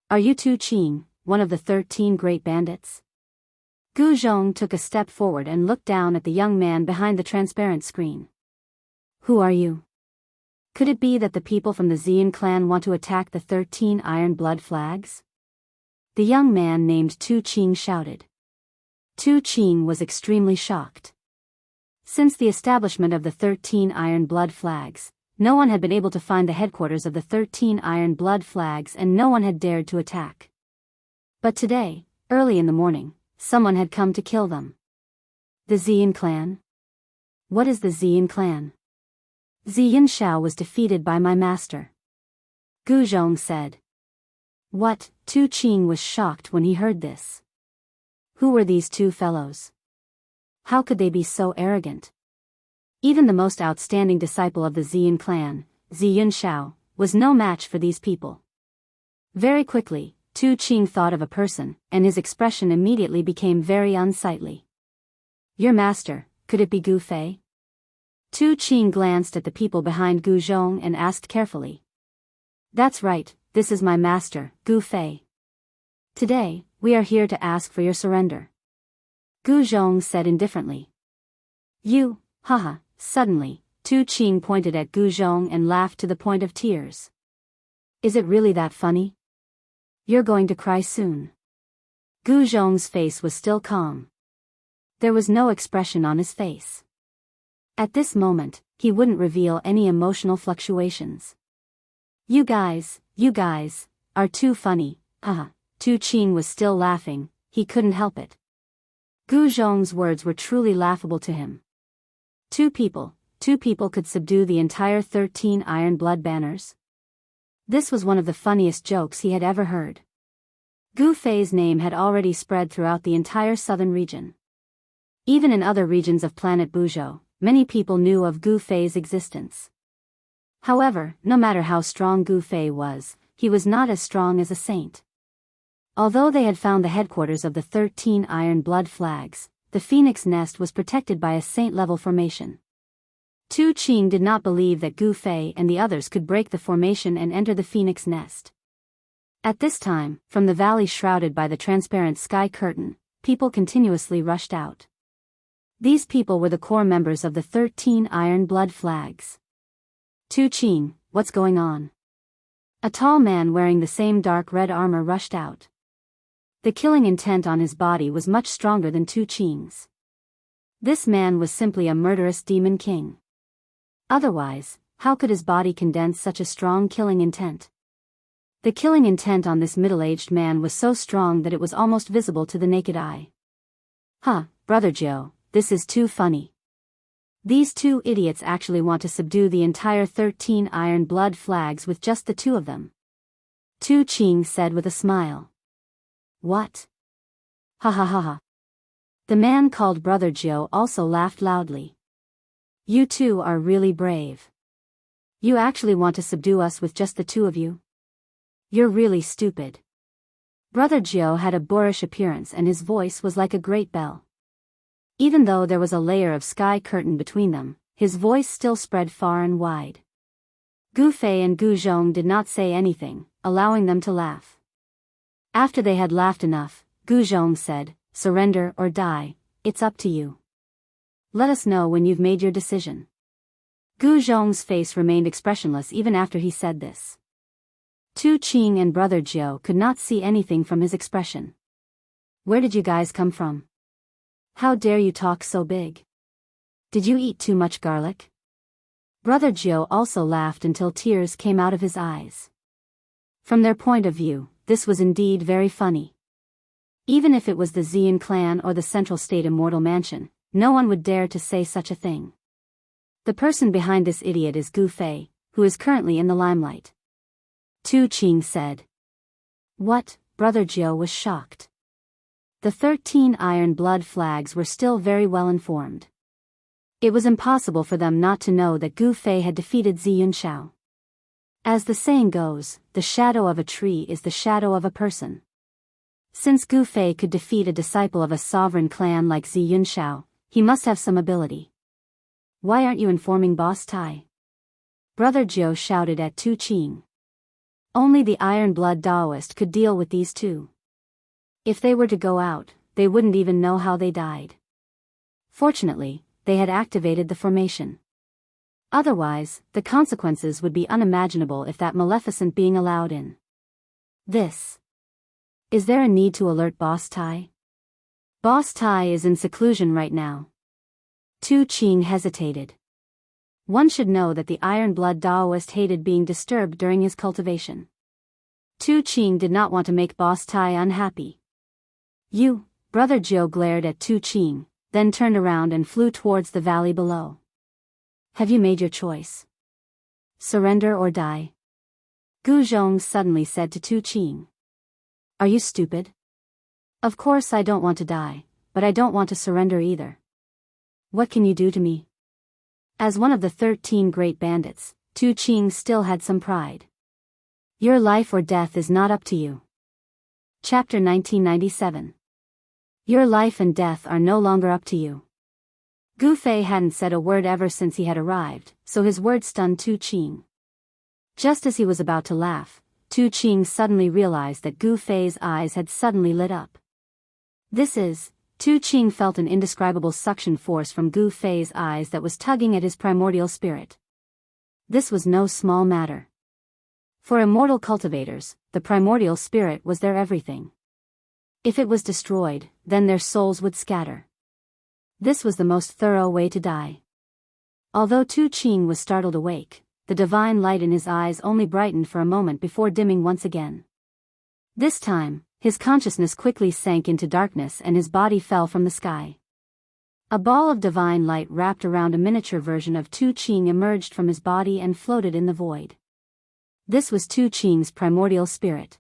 Are you Tu Qing, one of the 13 great bandits? Gu Zhong took a step forward and looked down at the young man behind the transparent screen. Who are you? Could it be that the people from the Xian clan want to attack the 13 iron blood flags? The young man named Tu Qing shouted. Tu Qing was extremely shocked. Since the establishment of the 13 iron blood flags, no one had been able to find the headquarters of the 13 iron blood flags and no one had dared to attack. But today, early in the morning, someone had come to kill them. The Xian clan? What is the Xian clan? Xian Shao was defeated by my master. Gu Zhong said. What? Tu Qing was shocked when he heard this. Who were these two fellows? How could they be so arrogant? Even the most outstanding disciple of the Xian clan, Xian Shao, was no match for these people. Very quickly, Tu Qing thought of a person, and his expression immediately became very unsightly. Your master, could it be Gu Fei? Tu Qing glanced at the people behind Gu Zhong and asked carefully. That's right, this is my master, Gu Fei. Today, we are here to ask for your surrender. Gu Zhong said indifferently. You, haha. Suddenly, Tu Qing pointed at Gu Zhong and laughed to the point of tears. Is it really that funny? You're going to cry soon. Gu Zhong's face was still calm. There was no expression on his face. At this moment, he wouldn't reveal any emotional fluctuations. You guys, are too funny, haha. Tu Qing was still laughing, he couldn't help it. Gu Zhong's words were truly laughable to him. Two people could subdue the entire 13 iron blood banners? This was one of the funniest jokes he had ever heard. Gu Fei's name had already spread throughout the entire southern region. Even in other regions of planet Buzhou, many people knew of Gu Fei's existence. However, no matter how strong Gu Fei was, he was not as strong as a saint. Although they had found the headquarters of the 13 iron blood flags, the phoenix nest was protected by a saint-level formation. Tu Qing did not believe that Gu Fei and the others could break the formation and enter the phoenix nest. At this time, from the valley shrouded by the transparent sky curtain, people continuously rushed out. These people were the core members of the 13 iron blood flags. Tu Qing, what's going on? A tall man wearing the same dark red armor rushed out. The killing intent on his body was much stronger than Tu Qing's. This man was simply a murderous demon king. Otherwise, how could his body condense such a strong killing intent? The killing intent on this middle-aged man was so strong that it was almost visible to the naked eye. Brother Joe, this is too funny. These two idiots actually want to subdue the entire 13 iron blood flags with just the two of them. Tu Qing said with a smile. What? Ha. The man called Brother Joe also laughed loudly. You two are really brave. You actually want to subdue us with just the two of you? You're really stupid. Brother Gio had a boorish appearance and his voice was like a great bell. Even though there was a layer of sky curtain between them, his voice still spread far and wide. Gu Fei and Gu Zhong did not say anything, allowing them to laugh. After they had laughed enough, Gu Zhong said, "Surrender or die, it's up to you. Let us know when you've made your decision." Gu Zhong's face remained expressionless even after he said this. Tu Qing and Brother Gio could not see anything from his expression. "Where did you guys come from? How dare you talk so big? Did you eat too much garlic?" Brother Gio also laughed until tears came out of his eyes. From their point of view, this was indeed very funny. Even if it was the Xian clan or the Central State Immortal Mansion, no one would dare to say such a thing. The person behind this idiot is Gu Fei, who is currently in the limelight. Tu Qing said. What? Brother Gio was shocked. The 13 Iron Blood flags were still very well informed. It was impossible for them not to know that Gu Fei had defeated Zi Yunxiao. As the saying goes, the shadow of a tree is the shadow of a person. Since Gu Fei could defeat a disciple of a sovereign clan like Zi Yunxiao, he must have some ability. Why aren't you informing Boss Tai? Brother Gio shouted at Tu Qing. Only the Iron Blood Taoist could deal with these two. If they were to go out, they wouldn't even know how they died. Fortunately, they had activated the formation. Otherwise, the consequences would be unimaginable if that maleficent being allowed in. Is there a need to alert Boss Tai? Boss Tai is in seclusion right now. Tu Qing hesitated. One should know that the Iron Blood Taoist hated being disturbed during his cultivation. Tu Qing did not want to make Boss Tai unhappy. You, Brother Gio glared at Tu Qing, then turned around and flew towards the valley below. Have you made your choice? Surrender or die? Gu Zhong suddenly said to Tu Qing. Are you stupid? Of course I don't want to die, but I don't want to surrender either. What can you do to me? As one of the 13 great bandits, Tu Qing still had some pride. Your life or death is not up to you. Chapter 1997. Your life and death are no longer up to you. Gu Fei hadn't said a word ever since he had arrived, so his words stunned Tu Qing. Just as he was about to laugh, Tu Qing suddenly realized that Gu Fei's eyes had suddenly lit up. Tu Qing felt an indescribable suction force from Gu Fei's eyes that was tugging at his primordial spirit. This was no small matter. For immortal cultivators, the primordial spirit was their everything. If it was destroyed, then their souls would scatter. This was the most thorough way to die. Although Tu Qing was startled awake, the divine light in his eyes only brightened for a moment before dimming once again. This time, his consciousness quickly sank into darkness and his body fell from the sky. A ball of divine light wrapped around a miniature version of Tu Qing emerged from his body and floated in the void. This was Tu Qing's primordial spirit.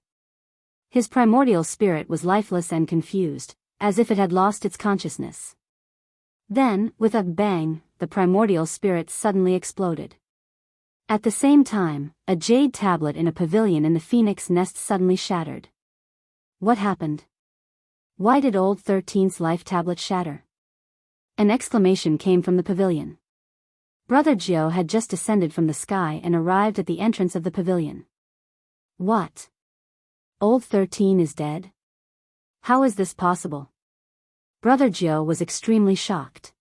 His primordial spirit was lifeless and confused, as if it had lost its consciousness. Then, with a bang, the primordial spirit suddenly exploded. At the same time, a jade tablet in a pavilion in the phoenix nest suddenly shattered. What happened? Why did old 13's life tablet shatter? An exclamation came from the pavilion. Brother Gio had just descended from the sky and arrived at the entrance of the pavilion. What? Old 13 is dead? How is this possible? Brother Gio was extremely shocked.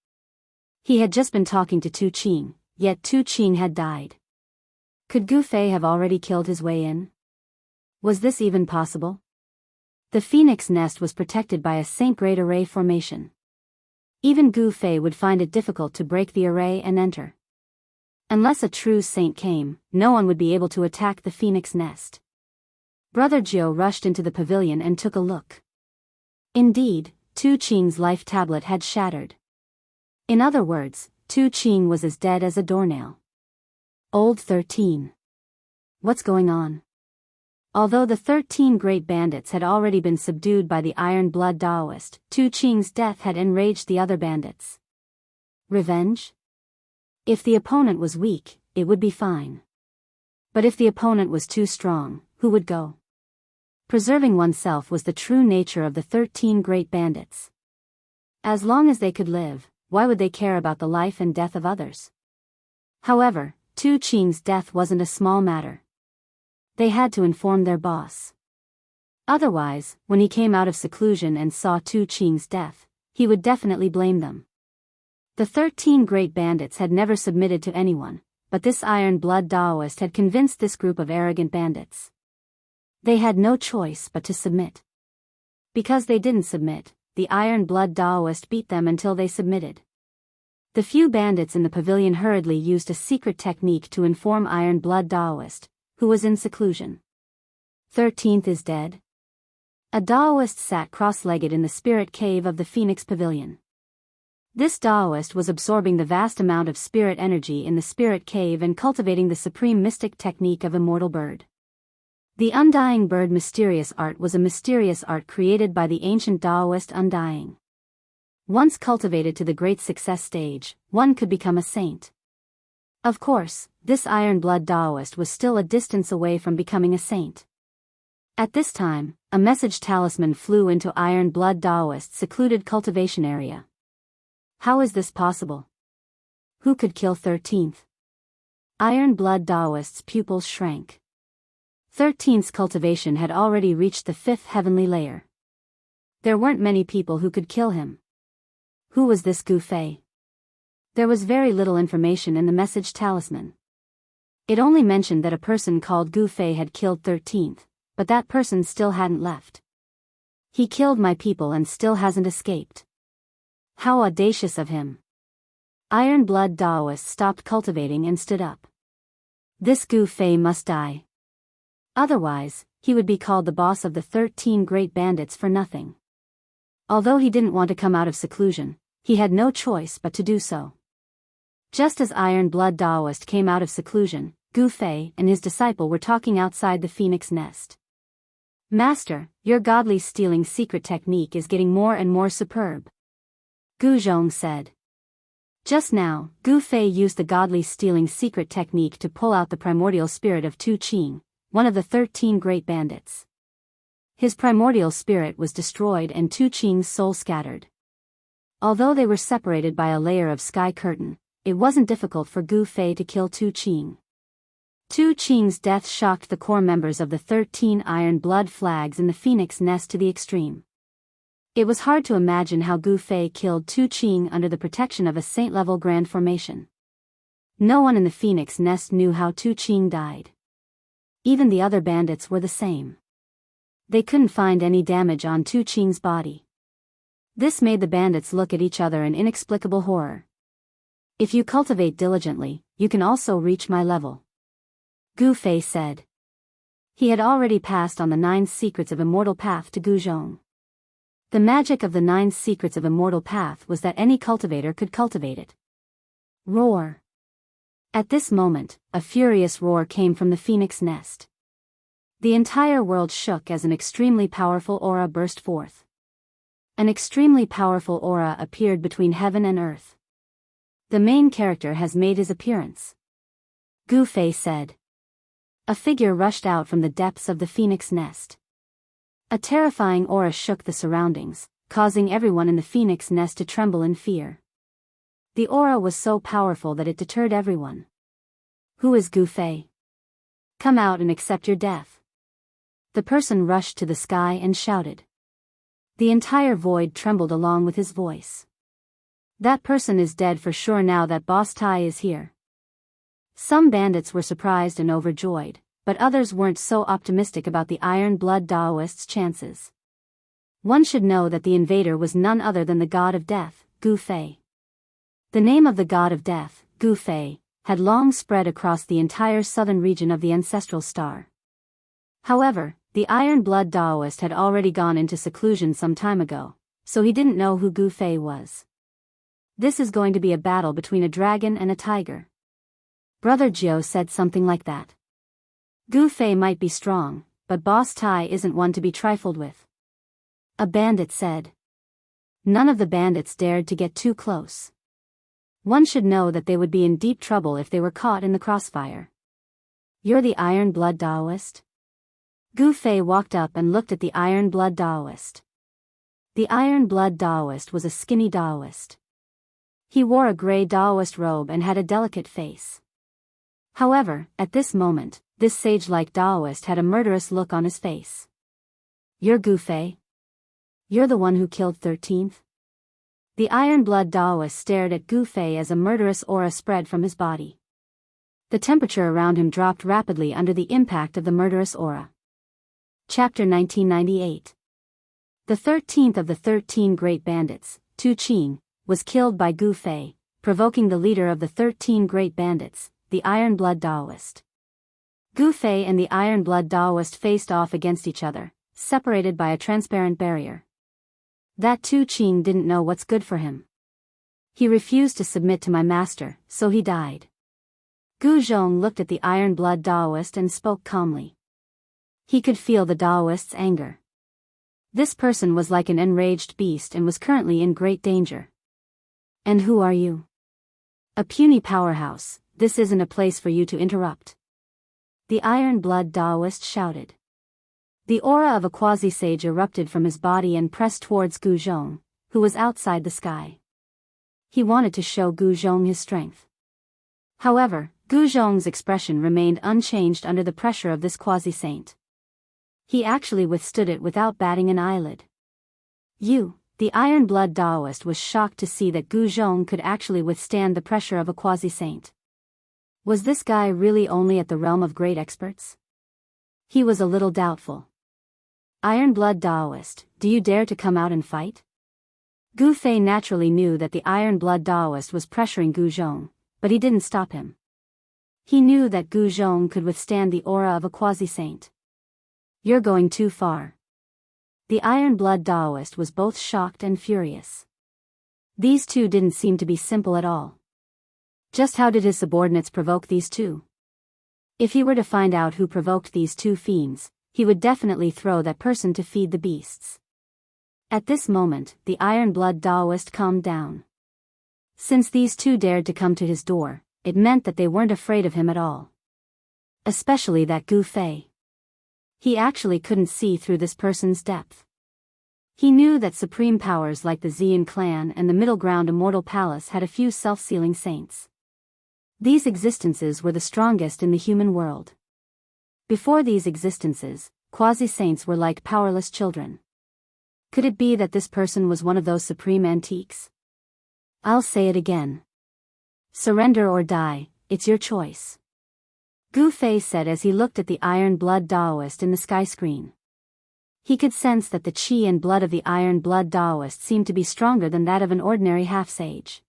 He had just been talking to Tu Qing, yet Tu Qing had died. Could Gu Fei have already killed his way in? Was this even possible? The phoenix nest was protected by a Saint-grade array formation. Even Gu Fei would find it difficult to break the array and enter. Unless a true saint came, no one would be able to attack the phoenix nest. Brother Gio rushed into the pavilion and took a look. Indeed, Tu Qing's life tablet had shattered. In other words, Tu Qing was as dead as a doornail. Old 13. What's going on? Although the 13 great bandits had already been subdued by the Iron Blood Taoist, Tu Qing's death had enraged the other bandits. Revenge? If the opponent was weak, it would be fine. But if the opponent was too strong, who would go? Preserving oneself was the true nature of the 13 great bandits. As long as they could live, why would they care about the life and death of others? However, Tu Ching's death wasn't a small matter. They had to inform their boss. Otherwise, when he came out of seclusion and saw Tu Ching's death, he would definitely blame them. The 13 great bandits had never submitted to anyone, but this iron-blood Taoist had convinced this group of arrogant bandits. They had no choice but to submit. Because they didn't submit, the iron-blood Taoist beat them until they submitted. The few bandits in the pavilion hurriedly used a secret technique to inform iron-blood Taoist, who was in seclusion. 13th is dead. A Taoist sat cross-legged in the spirit cave of the Phoenix Pavilion. This Taoist was absorbing the vast amount of spirit energy in the spirit cave and cultivating the supreme mystic technique of immortal bird. The undying bird mysterious art was a mysterious art created by the ancient Taoist undying. Once cultivated to the great success stage, one could become a saint. Of course, this iron-blood Taoist was still a distance away from becoming a saint. At this time, a message talisman flew into iron-blood Taoist's secluded cultivation area. How is this possible? Who could kill 13th? Iron-blood Taoist's pupils shrank. 13th's cultivation had already reached the 5th heavenly layer. There weren't many people who could kill him. Who was this Gu Fei? There was very little information in the message talisman. It only mentioned that a person called Gu Fei had killed 13th, but that person still hadn't left. He killed my people and still hasn't escaped. How audacious of him. Iron-blood Taoist stopped cultivating and stood up. This Gu Fei must die. Otherwise, he would be called the boss of the 13 great bandits for nothing. Although he didn't want to come out of seclusion, he had no choice but to do so. Just as iron-blood Taoist came out of seclusion, Gu Fei and his disciple were talking outside the phoenix nest. Master, your godly stealing secret technique is getting more and more superb. Gu Zhong said. Just now, Gu Fei used the godly stealing secret technique to pull out the primordial spirit of Tu Ching, one of the 13 great bandits. His primordial spirit was destroyed and Tu Ching's soul scattered. Although they were separated by a layer of sky curtain, it wasn't difficult for Gu Fei to kill Tu Ching. Tu Ching's death shocked the core members of the 13 iron-blood flags in the phoenix nest to the extreme. It was hard to imagine how Gu Fei killed Tu Ching under the protection of a saint-level grand formation. No one in the phoenix nest knew how Tu Ching died. Even the other bandits were the same. They couldn't find any damage on Tu Ching's body. This made the bandits look at each other in inexplicable horror. If you cultivate diligently, you can also reach my level. Gu Fei said. He had already passed on the 9 secrets of immortal path to Gu Zhong. The magic of the 9 secrets of immortal path was that any cultivator could cultivate it. Roar. At this moment, a furious roar came from the phoenix nest. The entire world shook as an extremely powerful aura burst forth. An extremely powerful aura appeared between heaven and earth. The main character has made his appearance. Gu Fei said. A figure rushed out from the depths of the phoenix nest. A terrifying aura shook the surroundings, causing everyone in the phoenix nest to tremble in fear. The aura was so powerful that it deterred everyone. Who is Gu Fei? Come out and accept your death. The person rushed to the sky and shouted. The entire void trembled along with his voice. That person is dead for sure now that Boss Tai is here. Some bandits were surprised and overjoyed, but others weren't so optimistic about the iron-blood Taoist's chances. One should know that the invader was none other than the god of death, Gu Fei. The name of the god of death, Gu Fei, had long spread across the entire southern region of the ancestral star. However, the iron-blood Taoist had already gone into seclusion some time ago, so he didn't know who Gu Fei was. This is going to be a battle between a dragon and a tiger. Brother Jiao said something like that. Gu Fei might be strong, but Boss Tai isn't one to be trifled with. A bandit said. None of the bandits dared to get too close. One should know that they would be in deep trouble if they were caught in the crossfire. You're the iron-blood Taoist? Gu Fei walked up and looked at the Iron Blood Daoist. The Iron Blood Daoist was a skinny Daoist. He wore a gray Daoist robe and had a delicate face. However, at this moment, this sage-like Daoist had a murderous look on his face. "You're Gu Fei? You're the one who killed 13th?" The Iron Blood Daoist stared at Gu Fei as a murderous aura spread from his body. The temperature around him dropped rapidly under the impact of the murderous aura. Chapter 1998. The 13th of the 13 Great Bandits, Tu Qing, was killed by Gu Fei, provoking the leader of the 13 Great Bandits, the Iron Blood Daoist. Gu Fei and the Iron Blood Daoist faced off against each other, separated by a transparent barrier. That Tu Qing didn't know what's good for him. He refused to submit to my master, so he died. Gu Zhong looked at the Iron Blood Daoist and spoke calmly. He could feel the Daoist's anger. This person was like an enraged beast and was currently in great danger. "And who are you?" "A puny powerhouse, this isn't a place for you to interrupt," the Iron Blood Daoist shouted. The aura of a quasi-sage erupted from his body and pressed towards Gu Zhong, who was outside the sky. He wanted to show Gu Zhong his strength. However, Gu Zhong's expression remained unchanged under the pressure of this quasi-saint. He actually withstood it without batting an eyelid. The Iron Blood Daoist was shocked to see that Gu Zhong could actually withstand the pressure of a quasi-saint. Was this guy really only at the realm of great experts? He was a little doubtful. "Iron Blood Daoist, do you dare to come out and fight?" Gu Fei naturally knew that the Iron Blood Daoist was pressuring Gu Zhong, but he didn't stop him. He knew that Gu Zhong could withstand the aura of a quasi-saint. "You're going too far." The Iron Blood Daoist was both shocked and furious. These two didn't seem to be simple at all. Just how did his subordinates provoke these two? If he were to find out who provoked these two fiends, he would definitely throw that person to feed the beasts. At this moment, the Iron Blood Daoist calmed down. Since these two dared to come to his door, it meant that they weren't afraid of him at all. Especially that Gu Fei. He actually couldn't see through this person's depth. He knew that supreme powers like the Xian clan and the Middle Ground Immortal Palace had a few self-sealing saints. These existences were the strongest in the human world. Before these existences, quasi-saints were like powerless children. Could it be that this person was one of those supreme antiques? I'll say it again. Surrender or die, it's your choice. Gu Fei said as he looked at the Iron Blood Daoist in the sky screen. He could sense that the qi and blood of the Iron Blood Daoist seemed to be stronger than that of an ordinary half-sage.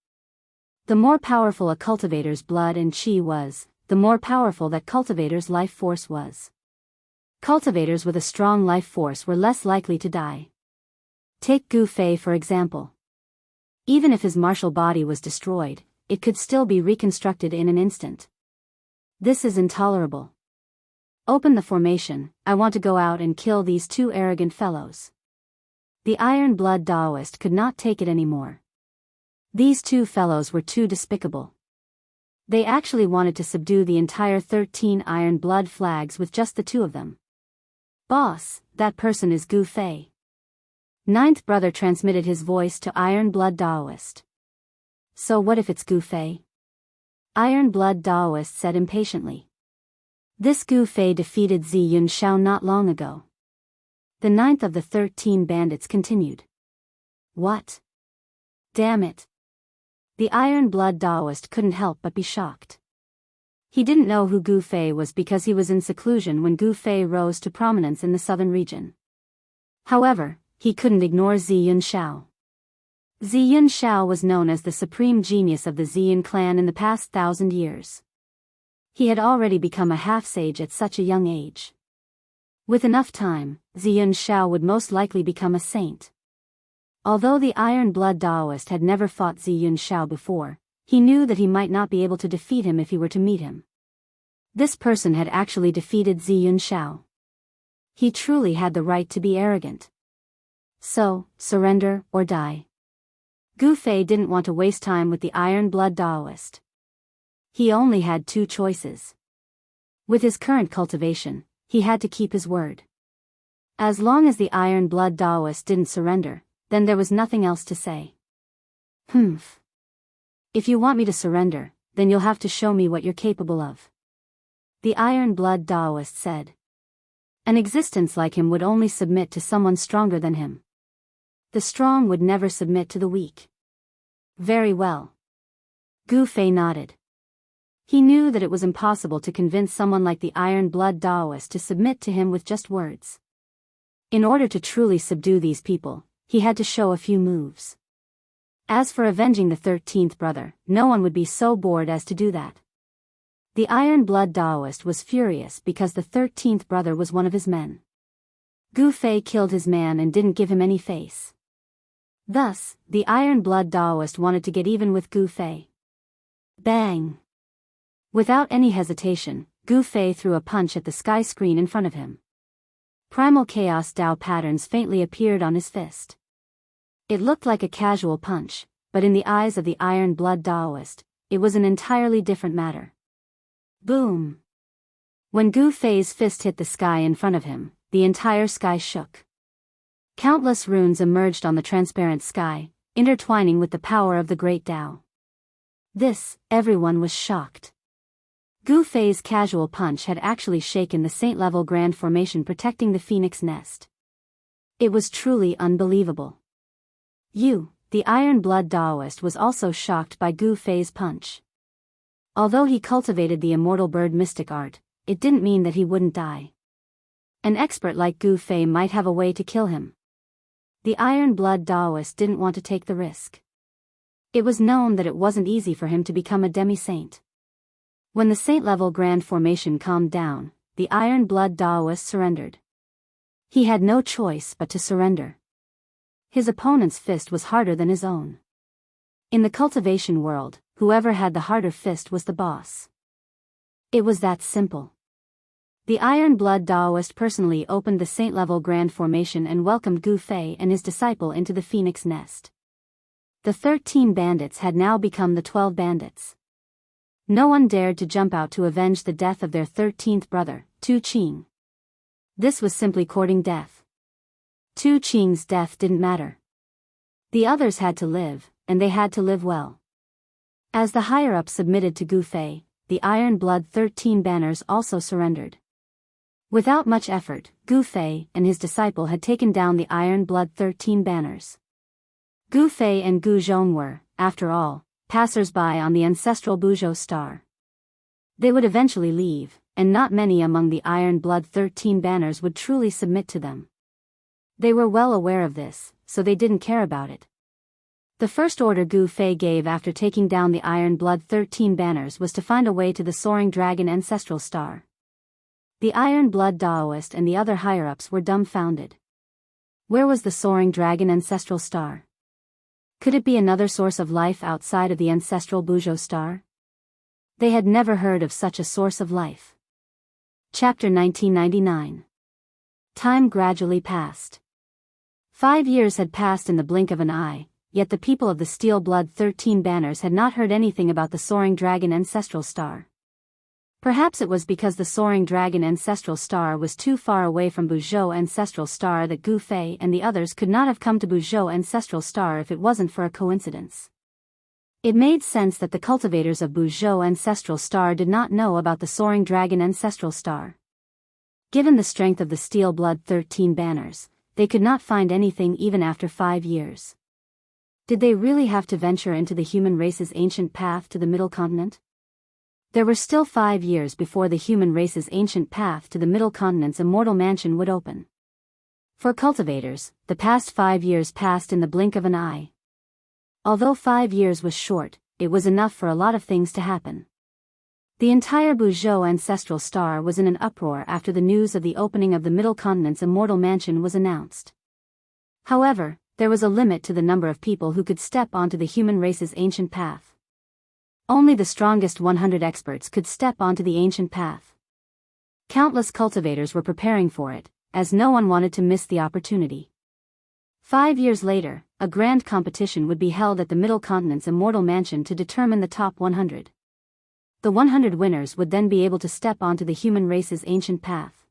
The more powerful a cultivator's blood and qi was, the more powerful that cultivator's life force was. Cultivators with a strong life force were less likely to die. Take Gu Fei for example. Even if his martial body was destroyed, it could still be reconstructed in an instant. This is intolerable. Open the formation, I want to go out and kill these two arrogant fellows. The Iron Blood Daoist could not take it anymore. These two fellows were too despicable. They actually wanted to subdue the entire 13 Iron Blood flags with just the two of them. "Boss, that person is Gu Fei." Ninth brother transmitted his voice to Iron Blood Daoist. "So what if it's Gu Fei?" Iron Blood Daoist said impatiently. "This Gu Fei defeated Zi Yunxiao not long ago." The 9th of the 13 bandits continued. "What? Damn it." The Iron Blood Daoist couldn't help but be shocked. He didn't know who Gu Fei was because he was in seclusion when Gu Fei rose to prominence in the southern region. However, he couldn't ignore Zi Yunxiao. Zi Yunxiao was known as the supreme genius of the Xian clan in the past 1,000 years. He had already become a half-sage at such a young age. With enough time, Zi Yunxiao would most likely become a saint. Although the Iron Blood Daoist had never fought Zi Yunxiao before, he knew that he might not be able to defeat him if he were to meet him. This person had actually defeated Zi Yunxiao. He truly had the right to be arrogant. So, surrender or die. Gu Fei didn't want to waste time with the Iron Blood Daoist. He only had two choices. With his current cultivation, he had to keep his word. As long as the Iron Blood Taoist didn't surrender, then there was nothing else to say. Humph. If you want me to surrender, then you'll have to show me what you're capable of. The Iron Blood Taoist said. An existence like him would only submit to someone stronger than him. The strong would never submit to the weak. Very well. Gu Fei nodded. He knew that it was impossible to convince someone like the Iron Blood Taoist to submit to him with just words. In order to truly subdue these people, he had to show a few moves. As for avenging the 13th brother, no one would be so bored as to do that. The Iron Blood Taoist was furious because the 13th brother was one of his men. Gu Fei killed his man and didn't give him any face. Thus, the Iron Blood Taoist wanted to get even with Gu Fei. Bang! Without any hesitation, Gu Fei threw a punch at the sky screen in front of him. Primal Chaos Dao patterns faintly appeared on his fist. It looked like a casual punch, but in the eyes of the Iron Blood Taoist, it was an entirely different matter. Boom! When Gu Fei's fist hit the sky in front of him, the entire sky shook. Countless runes emerged on the transparent sky, intertwining with the power of the Great Tao. Everyone was shocked. Gu Fei's casual punch had actually shaken the saint-level grand formation protecting the phoenix nest. It was truly unbelievable. The Iron Blood Taoist was also shocked by Gu Fei's punch. Although he cultivated the immortal bird mystic art, it didn't mean that he wouldn't die. An expert like Gu Fei might have a way to kill him. The Iron Blood Taoist didn't want to take the risk. It was known that it wasn't easy for him to become a demi-saint. When the saint-level grand formation calmed down, the Iron Blood Taoist surrendered. He had no choice but to surrender. His opponent's fist was harder than his own. In the cultivation world, whoever had the harder fist was the boss. It was that simple. The Iron Blood Taoist personally opened the saint-level grand formation and welcomed Gu Fei and his disciple into the phoenix nest. The 13 bandits had now become the 12 bandits. No one dared to jump out to avenge the death of their 13th brother, Tu Qing. This was simply courting death. Tu Qing's death didn't matter. The others had to live, and they had to live well. As the higher-ups submitted to Gu Fei, the Iron Blood 13 banners also surrendered. Without much effort, Gu Fei and his disciple had taken down the Iron Blood 13 banners. Gu Fei and Gu Zhong were, after all, passers-by on the ancestral Buzhou star. They would eventually leave, and not many among the Iron Blood 13 banners would truly submit to them. They were well aware of this, so they didn't care about it. The first order Gu Fei gave after taking down the Iron Blood 13 banners was to find a way to the Soaring Dragon ancestral star. The Iron Blood Taoist and the other higher-ups were dumbfounded. Where was the Soaring Dragon ancestral star? Could it be another source of life outside of the ancestral Buzhou star? They had never heard of such a source of life. Chapter 1999. Time gradually passed. 5 years had passed in the blink of an eye, yet the people of the Steel Blood 13 banners had not heard anything about the Soaring Dragon ancestral star. Perhaps it was because the Soaring Dragon ancestral star was too far away from Buzhou ancestral star that Gu Fei and the others could not have come to Buzhou ancestral star if it wasn't for a coincidence. It made sense that the cultivators of Buzhou ancestral star did not know about the Soaring Dragon ancestral star. Given the strength of the Steel Blood 13 banners, they could not find anything even after 5 years. Did they really have to venture into the human race's ancient path to the Middle Continent? There were still 5 years before the human race's ancient path to the Middle Continent's immortal mansion would open. For cultivators, the past 5 years passed in the blink of an eye. Although 5 years was short, it was enough for a lot of things to happen. The entire Buzhou ancestral star was in an uproar after the news of the opening of the Middle Continent's immortal mansion was announced. However, there was a limit to the number of people who could step onto the human race's ancient path. Only the strongest 100 experts could step onto the ancient path. Countless cultivators were preparing for it, as no one wanted to miss the opportunity. 5 years later, a grand competition would be held at the Middle Continent's immortal mansion to determine the top 100. The 100 winners would then be able to step onto the human race's ancient path.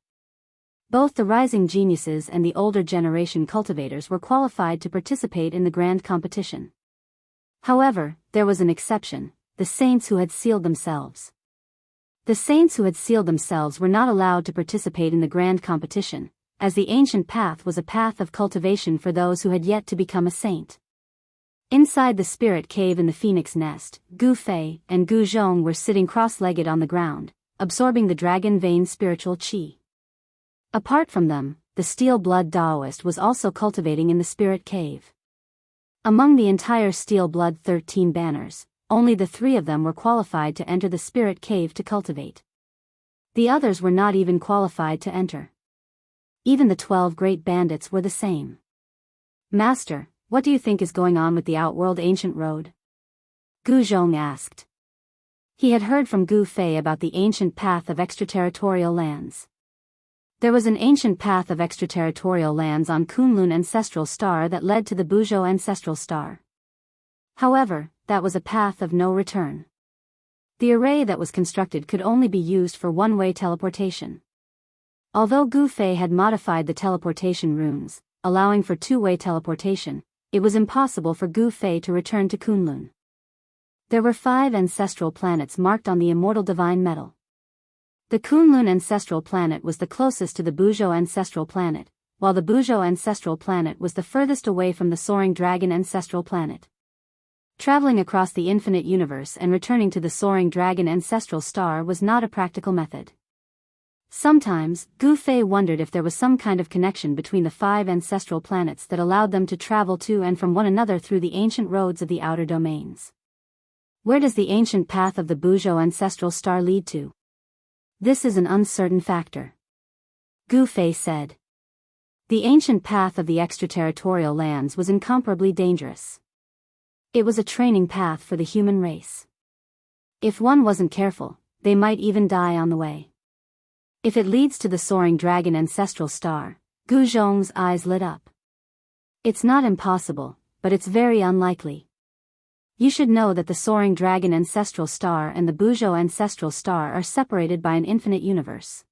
Both the rising geniuses and the older generation cultivators were qualified to participate in the grand competition. However, there was an exception: the saints who had sealed themselves. The saints who had sealed themselves were not allowed to participate in the grand competition, as the ancient path was a path of cultivation for those who had yet to become a saint. Inside the spirit cave in the phoenix nest, Gu Fei and Gu Zhong were sitting cross-legged on the ground, absorbing the dragon vein spiritual qi. Apart from them, the steel-blood Taoist was also cultivating in the spirit cave. Among the entire steel-blood 13 banners, only the 3 of them were qualified to enter the spirit cave to cultivate. The others were not even qualified to enter. Even the 12 great bandits were the same. "Master, what do you think is going on with the Outworld Ancient Road?" Gu Zhong asked. He had heard from Gu Fei about the ancient path of extraterritorial lands. There was an ancient path of extraterritorial lands on Kunlun Ancestral Star that led to the Buzhou Ancestral Star. However, that was a path of no return. The array that was constructed could only be used for one-way teleportation. Although Gu Fei had modified the teleportation runes, allowing for two-way teleportation, it was impossible for Gu Fei to return to Kunlun. There were 5 ancestral planets marked on the immortal divine metal. The Kunlun ancestral planet was the closest to the Buzhou ancestral planet, while the Buzhou ancestral planet was the furthest away from the soaring dragon ancestral planet. Traveling across the infinite universe and returning to the soaring dragon ancestral star was not a practical method. Sometimes, Gu Fei wondered if there was some kind of connection between the 5 ancestral planets that allowed them to travel to and from one another through the ancient roads of the outer domains. Where does the ancient path of the Buzhou ancestral star lead to? This is an uncertain factor. Gu Fei said. The ancient path of the extraterritorial lands was incomparably dangerous. It was a training path for the human race. If one wasn't careful, they might even die on the way. If it leads to the soaring dragon ancestral star, Gu Zhong's eyes lit up. It's not impossible, but it's very unlikely. You should know that the soaring dragon ancestral star and the Buzhou ancestral star are separated by an infinite universe.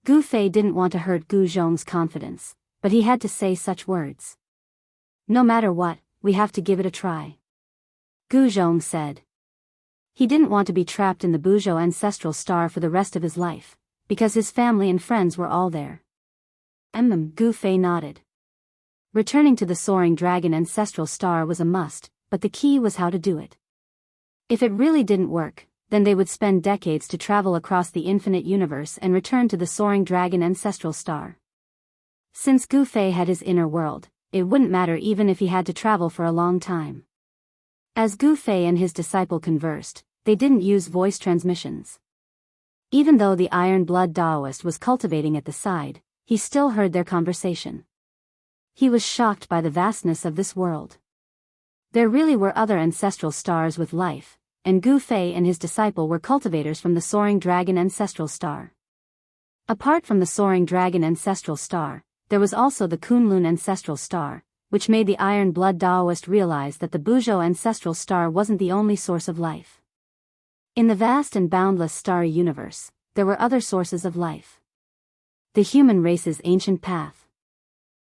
Gu Fei didn't want to hurt Gu Zhong's confidence, but he had to say such words. No matter what, we have to give it a try. Gu Zhong said. He didn't want to be trapped in the Buzhou ancestral star for the rest of his life, because his family and friends were all there. Gu Fei nodded. Returning to the soaring dragon ancestral star was a must, but the key was how to do it. If it really didn't work, then they would spend decades to travel across the infinite universe and return to the soaring dragon ancestral star. Since Gu Fei had his inner world, it wouldn't matter even if he had to travel for a long time. As Gu Fei and his disciple conversed, they didn't use voice transmissions. Even though the Iron Blood Taoist was cultivating at the side, he still heard their conversation. He was shocked by the vastness of this world. There really were other ancestral stars with life, and Gu Fei and his disciple were cultivators from the soaring dragon ancestral star. Apart from the soaring dragon ancestral star, there was also the Kunlun ancestral star, which made the Iron Blood Taoist realize that the Buzhou ancestral star wasn't the only source of life. In the vast and boundless starry universe, there were other sources of life. The human race's ancient path.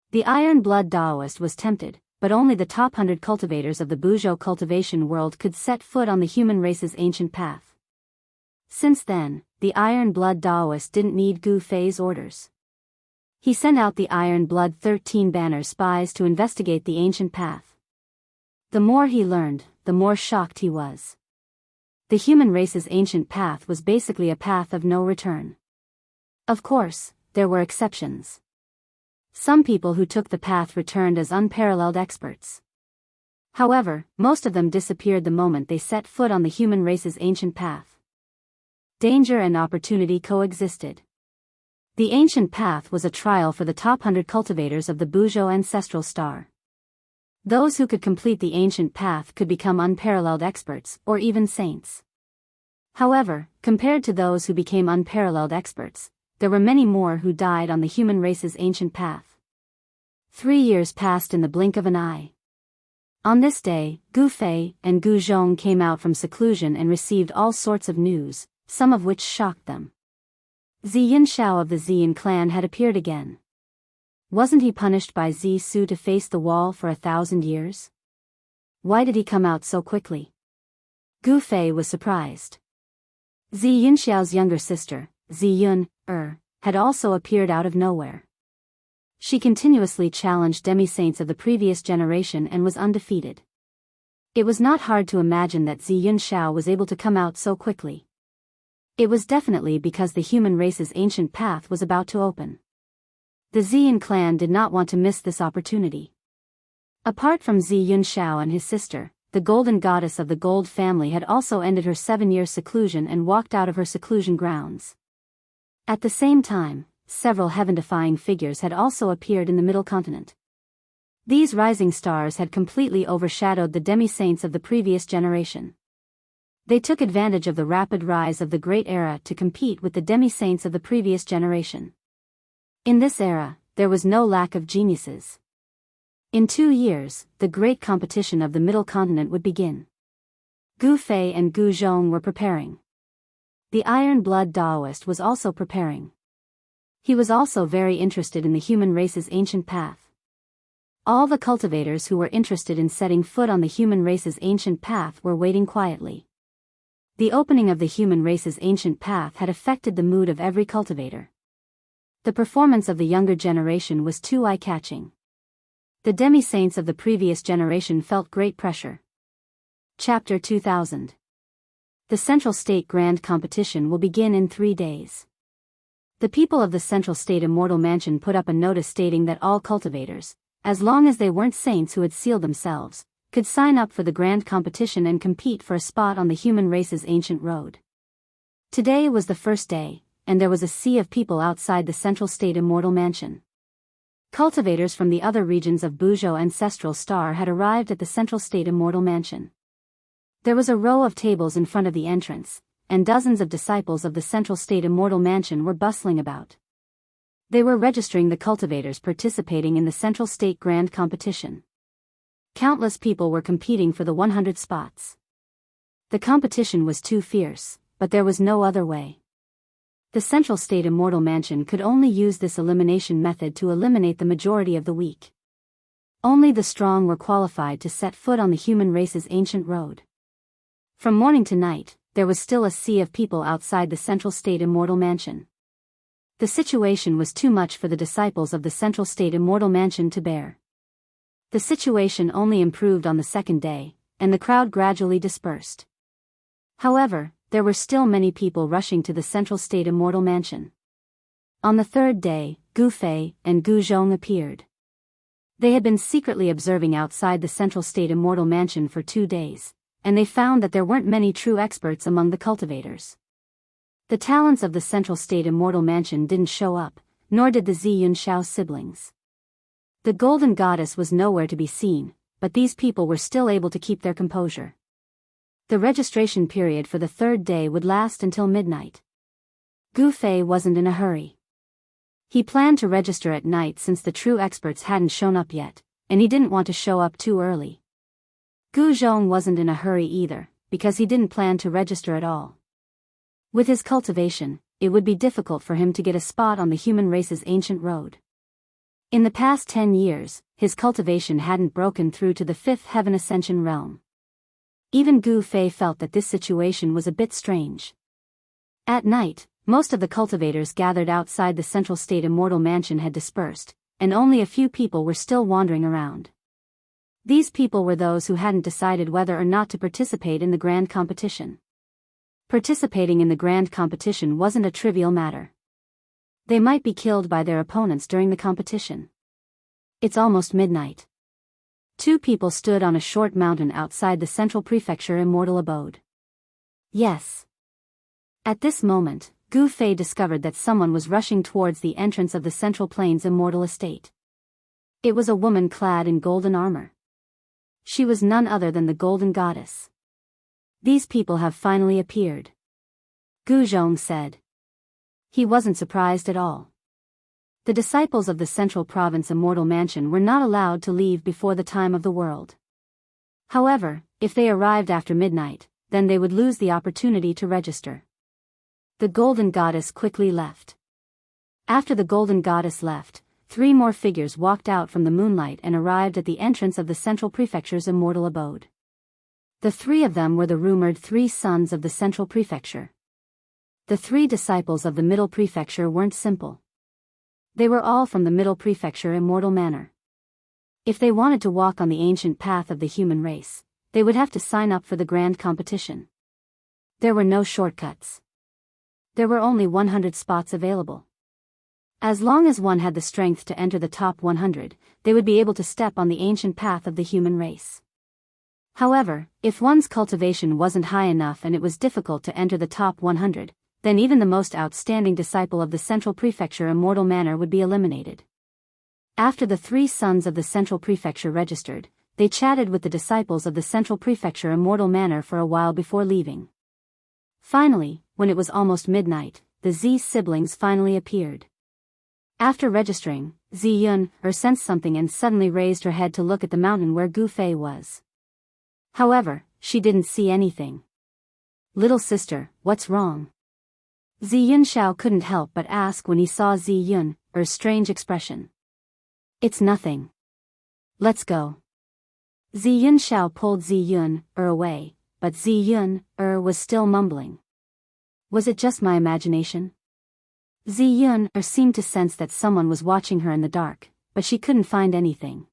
The Iron Blood Taoist was tempted, but only the top 100 cultivators of the Buzhou cultivation world could set foot on the human race's ancient path. Since then, the Iron Blood Taoist didn't need Gu Fei's orders. He sent out the Iron Blood 13 banner spies to investigate the ancient path. The more he learned, the more shocked he was. The human race's ancient path was basically a path of no return. Of course, there were exceptions. Some people who took the path returned as unparalleled experts. However, most of them disappeared the moment they set foot on the human race's ancient path. Danger and opportunity coexisted. The ancient path was a trial for the top 100 cultivators of the Buzhou ancestral star. Those who could complete the ancient path could become unparalleled experts, or even saints. However, compared to those who became unparalleled experts, there were many more who died on the human race's ancient path. 3 years passed in the blink of an eye. On this day, Gu Fei and Gu Zhong came out from seclusion and received all sorts of news, some of which shocked them. Zi Yunxiao of the Ziyan clan had appeared again. Wasn't he punished by Zi Su to face the wall for 1,000 years? Why did he come out so quickly? Gu Fei was surprised. Zi Yunxiao's younger sister, Zi Yun, had also appeared out of nowhere. She continuously challenged demi-saints of the previous generation and was undefeated. It was not hard to imagine that Zi Yunxiao was able to come out so quickly. It was definitely because the human race's ancient path was about to open. The Ziyan clan did not want to miss this opportunity. Apart from Zi Yunxiao and his sister, the golden goddess of the gold family had also ended her 7-year seclusion and walked out of her seclusion grounds. At the same time, several heaven-defying figures had also appeared in the middle continent. These rising stars had completely overshadowed the demi-saints of the previous generation. They took advantage of the rapid rise of the Great Era to compete with the demi-saints of the previous generation. In this era, there was no lack of geniuses. In 2 years, the great competition of the middle continent would begin. Gu Fei and Gu Zhong were preparing. The Iron Blood Daoist was also preparing. He was also very interested in the human race's ancient path. All the cultivators who were interested in setting foot on the human race's ancient path were waiting quietly. The opening of the human race's ancient path had affected the mood of every cultivator. The performance of the younger generation was too eye-catching. The demi-saints of the previous generation felt great pressure. Chapter 2000. The Central State Grand Competition will begin in 3 days. The people of the Central State Immortal Mansion put up a notice stating that all cultivators, as long as they weren't saints who had sealed themselves, could sign up for the grand competition and compete for a spot on the human race's ancient road. Today was the first day, and there was a sea of people outside the Central State Immortal Mansion. Cultivators from the other regions of Buzhou Ancestral Star had arrived at the Central State Immortal Mansion. There was a row of tables in front of the entrance, and dozens of disciples of the Central State Immortal Mansion were bustling about. They were registering the cultivators participating in the Central State Grand Competition. Countless people were competing for the 100 spots. The competition was too fierce, but there was no other way. The Central State Immortal Mansion could only use this elimination method to eliminate the majority of the weak. Only the strong were qualified to set foot on the human race's ancient road. From morning to night, there was still a sea of people outside the Central State Immortal Mansion. The situation was too much for the disciples of the Central State Immortal Mansion to bear. The situation only improved on the second day, and the crowd gradually dispersed. However, there were still many people rushing to the Central State Immortal Mansion. On the third day, Gu Fei and Gu Zhong appeared. They had been secretly observing outside the Central State Immortal Mansion for 2 days, and they found that there weren't many true experts among the cultivators. The talents of the Central State Immortal Mansion didn't show up, nor did the Zi Yunxiao siblings. The Golden Goddess was nowhere to be seen, but these people were still able to keep their composure. The registration period for the third day would last until midnight. Gu Fei wasn't in a hurry. He planned to register at night since the true experts hadn't shown up yet, and he didn't want to show up too early. Gu Zhong wasn't in a hurry either, because he didn't plan to register at all. With his cultivation, it would be difficult for him to get a spot on the human race's ancient road. In the past 10 years, his cultivation hadn't broken through to the 5th heaven Ascension realm. Even Gu Fei felt that this situation was a bit strange. At night, most of the cultivators gathered outside the Central State Immortal Mansion had dispersed, and only a few people were still wandering around. These people were those who hadn't decided whether or not to participate in the grand competition. Participating in the grand competition wasn't a trivial matter. They might be killed by their opponents during the competition. It's almost midnight. 2 people stood on a short mountain outside the Central Prefecture Immortal Abode. Yes. At this moment, Gu Fei discovered that someone was rushing towards the entrance of the Central Plains Immortal Estate. It was a woman clad in golden armor. She was none other than the Golden Goddess. These people have finally appeared, Gu Zhong said. He wasn't surprised at all. The disciples of the Central Province Immortal Mansion were not allowed to leave before the time of the world. However, if they arrived after midnight, then they would lose the opportunity to register. The golden goddess quickly left. After the golden goddess left, 3 more figures walked out from the moonlight and arrived at the entrance of the central prefecture's immortal abode. The 3 of them were the rumored 3 sons of the central prefecture. The 3 disciples of the middle prefecture weren't simple. They were all from the middle prefecture immortal manor. If they wanted to walk on the ancient path of the human race, they would have to sign up for the grand competition. There were no shortcuts. There were only 100 spots available. As long as one had the strength to enter the top 100, they would be able to step on the ancient path of the human race. However, if one's cultivation wasn't high enough and it was difficult to enter the top 100, then even the most outstanding disciple of the central prefecture immortal manor would be eliminated. After the 3 sons of the central prefecture registered, they chatted with the disciples of the central prefecture immortal manor for a while before leaving. Finally, when it was almost midnight, the Z siblings finally appeared. After registering, Ziyun sensed something and suddenly raised her head to look at the mountain where Gu Fei was. However, she didn't see anything. "Little sister, what's wrong?" Ziyun Xiao couldn't help but ask when he saw Ziyun's strange expression. "It's nothing. Let's go." Ziyun Xiao pulled Ziyun away, but Ziyun was still mumbling. Was it just my imagination? Ziyun seemed to sense that someone was watching her in the dark, but she couldn't find anything.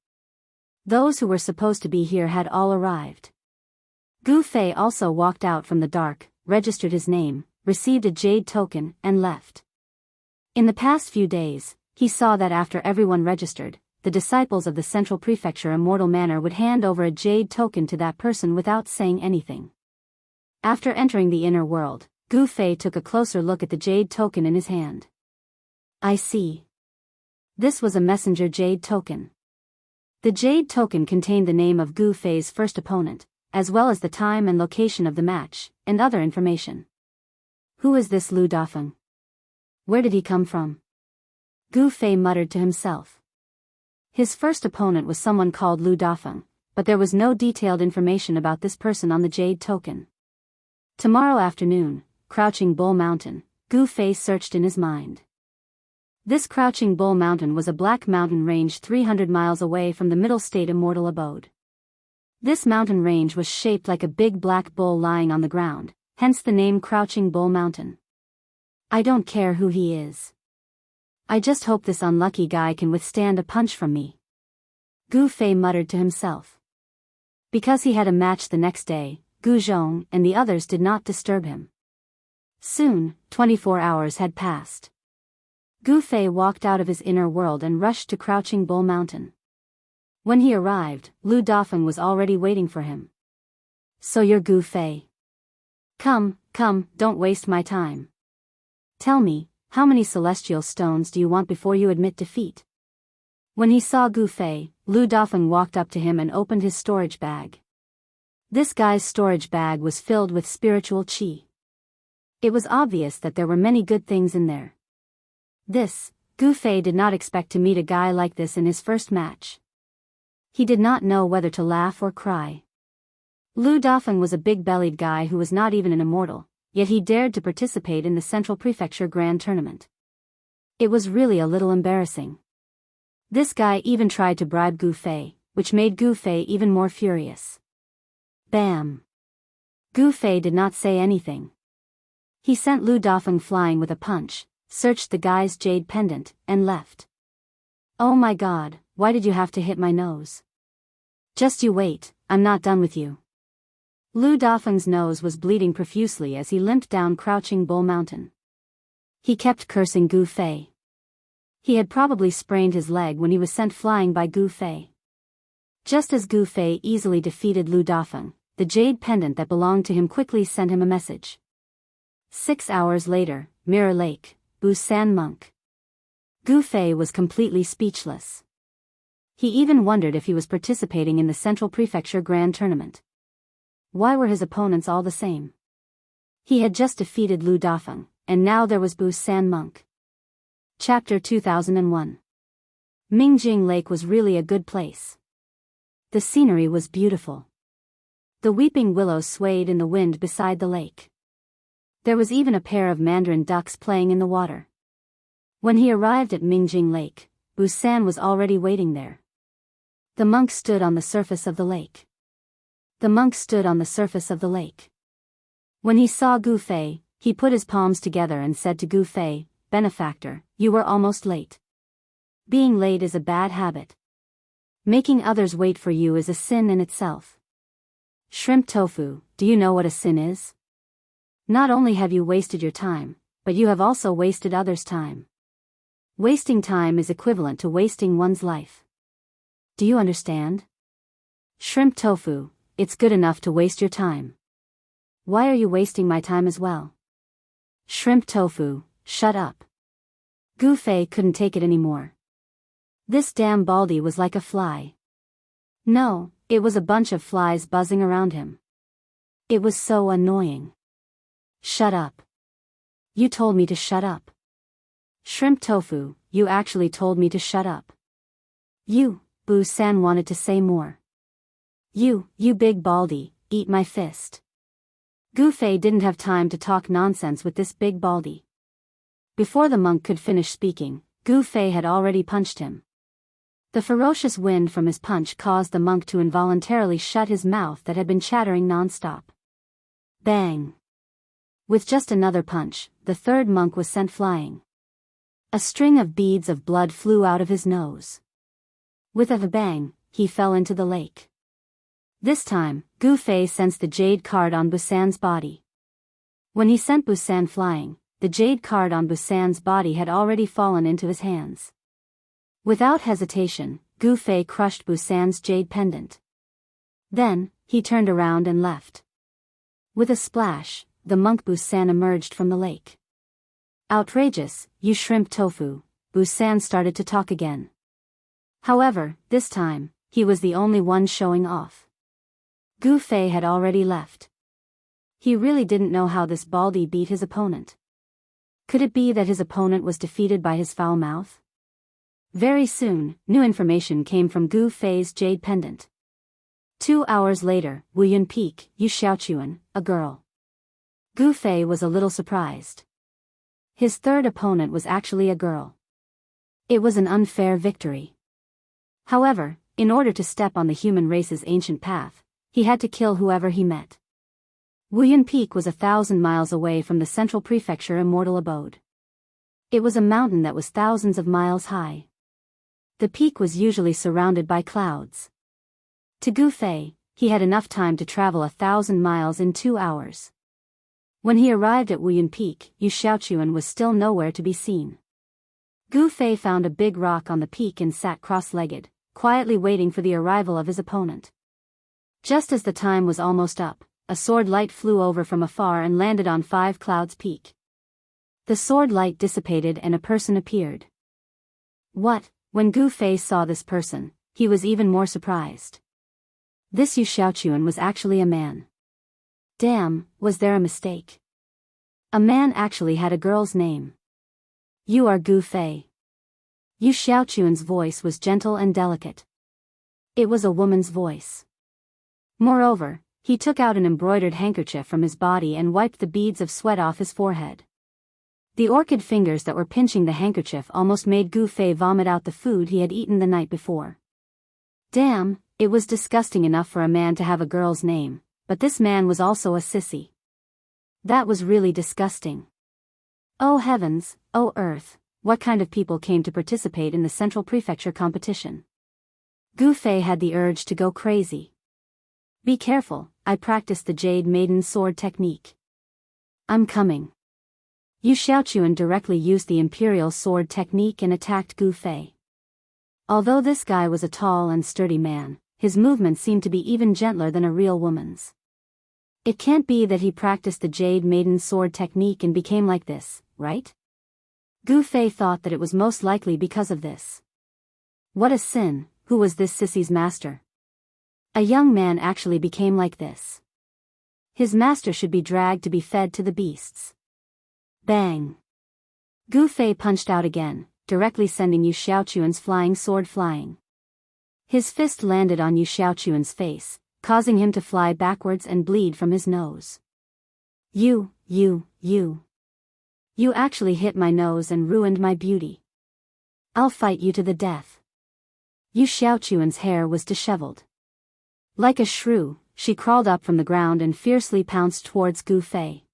Those who were supposed to be here had all arrived. Gu Fei also walked out from the dark, registered his name, received a jade token, and left. In the past few days, he saw that after everyone registered, the disciples of the central prefecture immortal manor would hand over a jade token to that person without saying anything. After entering the inner world, Gu Fei took a closer look at the jade token in his hand. I see. This was a messenger jade token. The jade token contained the name of Gu Fei's first opponent, as well as the time and location of the match, and other information. Who is this Lu Dafeng? Where did he come from? Gu Fei muttered to himself. His first opponent was someone called Lu Dafeng, but there was no detailed information about this person on the jade token. Tomorrow afternoon, Crouching Bull Mountain, Gu Fei searched in his mind. This Crouching Bull Mountain was a black mountain range 300 miles away from the Middle State immortal abode. This mountain range was shaped like a big black bull lying on the ground, hence the name Crouching Bull Mountain. I don't care who he is. I just hope this unlucky guy can withstand a punch from me. Gu Fei muttered to himself. Because he had a match the next day, Gu Zhong and the others did not disturb him. Soon, 24 hours had passed. Gu Fei walked out of his inner world and rushed to Crouching Bull Mountain. When he arrived, Lu Dafeng was already waiting for him. So you're Gu Fei. Come, don't waste my time. Tell me, how many celestial stones do you want before you admit defeat? When he saw Gu Fei, Lu Dafeng walked up to him and opened his storage bag. This guy's storage bag was filled with spiritual qi. It was obvious that there were many good things in there. Gu Fei did not expect to meet a guy like this in his first match. He did not know whether to laugh or cry. Lu Dafeng was a big-bellied guy who was not even an immortal, yet he dared to participate in the Central Prefecture Grand Tournament. It was really a little embarrassing. This guy even tried to bribe Gu Fei, which made Gu Fei even more furious. Bam! Gu Fei did not say anything. He sent Lu Dafeng flying with a punch, searched the guy's jade pendant, and left. Oh my god, why did you have to hit my nose? Just you wait, I'm not done with you. Lu Dafeng's nose was bleeding profusely as he limped down Crouching Bull Mountain. He kept cursing Gu Fei. He had probably sprained his leg when he was sent flying by Gu Fei. Just as Gu Fei easily defeated Lu Dafeng, the jade pendant that belonged to him quickly sent him a message. 6 hours later, Mirror Lake, Busan Monk. Gu Fei was completely speechless. He even wondered if he was participating in the Central Prefecture Grand Tournament. Why were his opponents all the same? He had just defeated Lu Dafeng, and now there was Busan Monk. Chapter 2001. Mingjing Lake was really a good place. The scenery was beautiful. The weeping willows swayed in the wind beside the lake. There was even a pair of mandarin ducks playing in the water. When he arrived at Mingjing Lake, Busan was already waiting there. The monk stood on the surface of the lake. The monk stood on the surface of the lake. When he saw Gu Fei, he put his palms together and said to Gu Fei, "Benefactor, you were almost late. Being late is a bad habit. Making others wait for you is a sin in itself. Shrimp tofu, do you know what a sin is? Not only have you wasted your time, but you have also wasted others' time. Wasting time is equivalent to wasting one's life. Do you understand? Shrimp tofu, it's good enough to waste your time. Why are you wasting my time as well? Shrimp tofu, shut up." Gu Fei couldn't take it anymore. This damn baldy was like a fly. No, it was a bunch of flies buzzing around him. It was so annoying. Shut up. You told me to shut up. Shrimp tofu, you actually told me to shut up. You, Bu-san wanted to say more. You big baldy, eat my fist. Gu Fei didn't have time to talk nonsense with this big baldy. Before the monk could finish speaking, Gu Fei had already punched him. The ferocious wind from his punch caused the monk to involuntarily shut his mouth that had been chattering non-stop. Bang! With just another punch, the third monk was sent flying. A string of beads of blood flew out of his nose. With a bang, he fell into the lake. This time, Gu Fei sensed the jade card on Busan's body. When he sent Busan flying, the jade card on Busan's body had already fallen into his hands. Without hesitation, Gu Fei crushed Busan's jade pendant. Then, he turned around and left. With a splash, the monk Busan emerged from the lake. "Outrageous, you shrimp tofu," Busan started to talk again. However, this time, he was the only one showing off. Gu Fei had already left. He really didn't know how this baldy beat his opponent. Could it be that his opponent was defeated by his foul mouth? Very soon, new information came from Gu Fei's jade pendant. 2 hours later, Wuyun Peak, Yu Xiaochuan, a girl. Gu Fei was a little surprised. His third opponent was actually a girl. It was an unfair victory. However, in order to step on the human race's ancient path, he had to kill whoever he met. Wuyun Peak was 1,000 miles away from the Central Prefecture immortal abode. It was a mountain that was thousands of miles high. The peak was usually surrounded by clouds. To Gu Fei, he had enough time to travel 1,000 miles in 2 hours. When he arrived at Wuyun Peak, Yu Xiaochuan was still nowhere to be seen. Gu Fei found a big rock on the peak and sat cross-legged, quietly waiting for the arrival of his opponent. Just as the time was almost up, a sword light flew over from afar and landed on Five Clouds Peak. The sword light dissipated and a person appeared. What? When Gu Fei saw this person, he was even more surprised. This Yu Xiaochuan was actually a man. Damn, was there a mistake? A man actually had a girl's name. You are Gu Fei. Yu Xiaochuan's voice was gentle and delicate. It was a woman's voice. Moreover, he took out an embroidered handkerchief from his body and wiped the beads of sweat off his forehead. The orchid fingers that were pinching the handkerchief almost made Gu Fei vomit out the food he had eaten the night before. Damn, it was disgusting enough for a man to have a girl's name, but this man was also a sissy. That was really disgusting. Oh heavens, oh earth, what kind of people came to participate in the Central Prefecture competition? Gu Fei had the urge to go crazy. Be careful, I practiced the Jade Maiden Sword technique. I'm coming. Yu Xiaochuan directly used the Imperial Sword technique and attacked Gu Fei. Although this guy was a tall and sturdy man, his movements seemed to be even gentler than a real woman's. It can't be that he practiced the Jade Maiden Sword technique and became like this, right? Gu Fei thought that it was most likely because of this. What a sin, who was this sissy's master? A young man actually became like this. His master should be dragged to be fed to the beasts. Bang! Gu Fei punched out again, directly sending Yu Xiaochuan's flying sword flying. His fist landed on Yu Xiaochuan's face, causing him to fly backwards and bleed from his nose. You You actually hit my nose and ruined my beauty. I'll fight you to the death. Yu Xiaochuan's hair was disheveled. Like a shrew, she crawled up from the ground and fiercely pounced towards Gu Fei.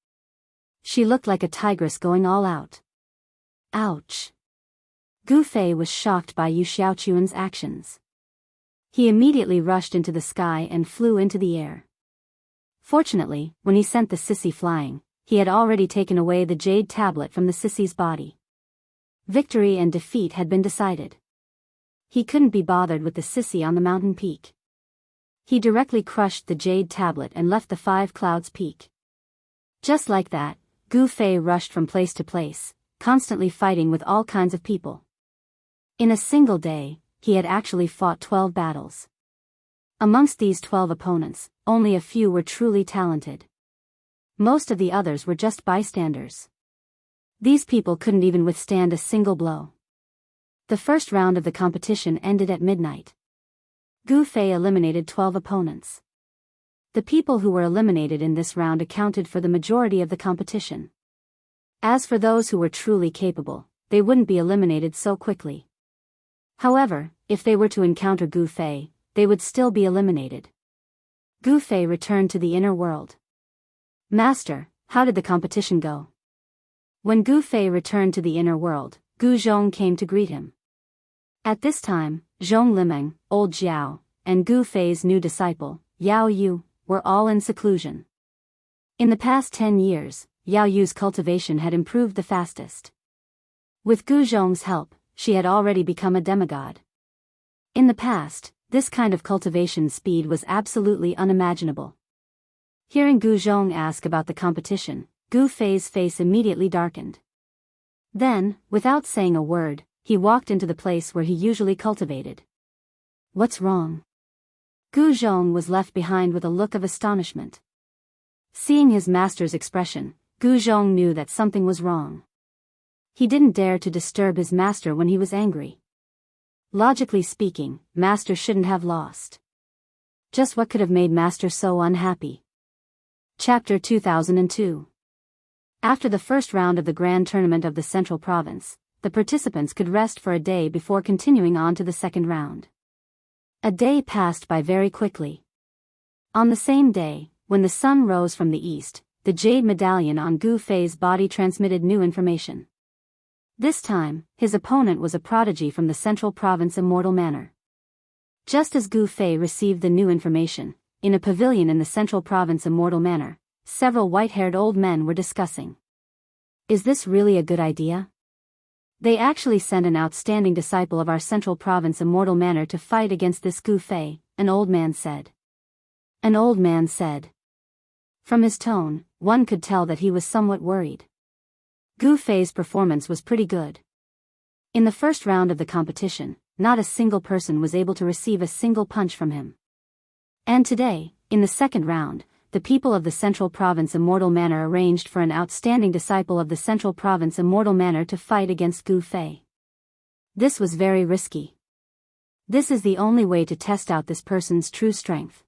She looked like a tigress going all out. Ouch! Gu Fei was shocked by Yu Xiaochuan's actions. He immediately rushed into the sky and flew into the air. Fortunately, when he sent the sissy flying, he had already taken away the jade tablet from the sissy's body. Victory and defeat had been decided. He couldn't be bothered with the sissy on the mountain peak. He directly crushed the jade tablet and left the 5 Clouds Peak. Just like that, Gu Fei rushed from place to place, constantly fighting with all kinds of people. In a single day, he had actually fought 12 battles. Amongst these 12 opponents, only a few were truly talented. Most of the others were just bystanders. These people couldn't even withstand a single blow. The first round of the competition ended at midnight. Gu Fei eliminated 12 opponents. The people who were eliminated in this round accounted for the majority of the competition. As for those who were truly capable, they wouldn't be eliminated so quickly. However, if they were to encounter Gu Fei, they would still be eliminated. Gu Fei returned to the inner world. Master, how did the competition go? When Gu Fei returned to the inner world, Gu Zhong came to greet him. At this time, Zhong Limeng, Old Jiao, and Gu Fei's new disciple, Yao Yu, were all in seclusion. In the past 10 years, Yao Yu's cultivation had improved the fastest. With Gu Zhong's help, she had already become a demigod. In the past, this kind of cultivation speed was absolutely unimaginable. Hearing Gu Zhong ask about the competition, Gu Fei's face immediately darkened. Then, without saying a word, he walked into the place where he usually cultivated. What's wrong? Gu Zhong was left behind with a look of astonishment. Seeing his master's expression, Gu Zhong knew that something was wrong. He didn't dare to disturb his master when he was angry. Logically speaking, master shouldn't have lost. Just what could have made master so unhappy? Chapter 2002. After the first round of the grand tournament of the Central Province, the participants could rest for a day before continuing on to the second round. A day passed by very quickly. On the same day, when the sun rose from the east, the jade medallion on Gu Fei's body transmitted new information. This time, his opponent was a prodigy from the Central Province Immortal Manor. Just as Gu Fei received the new information, in a pavilion in the Central Province Immortal Manor, several white-haired old men were discussing. Is this really a good idea? They actually sent an outstanding disciple of our Central Province Immortal Manor to fight against this Gu Fei, an old man said. An old man said. From his tone, one could tell that he was somewhat worried. Gu Fei's performance was pretty good. In the first round of the competition, not a single person was able to receive a single punch from him. And today, in the second round, the people of the Central Province Immortal Manor arranged for an outstanding disciple of the Central Province Immortal Manor to fight against Gu Fei. This was very risky. This is the only way to test out this person's true strength.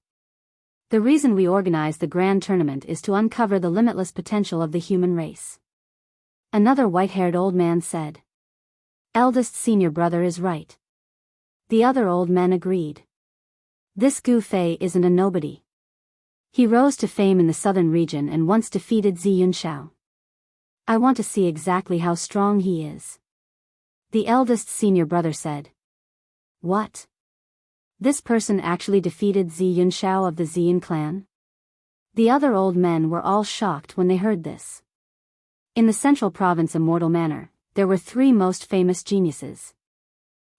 The reason we organize the grand tournament is to uncover the limitless potential of the human race. Another white-haired old man said. Eldest senior brother is right. The other old men agreed. This Gu Fei isn't a nobody. He rose to fame in the southern region and once defeated Zi Yunxiao. I want to see exactly how strong he is. The eldest senior brother said. What? This person actually defeated Zi Yunxiao of the Ziyan clan? The other old men were all shocked when they heard this. In the Central Province Immortal Manor, there were 3 most famous geniuses.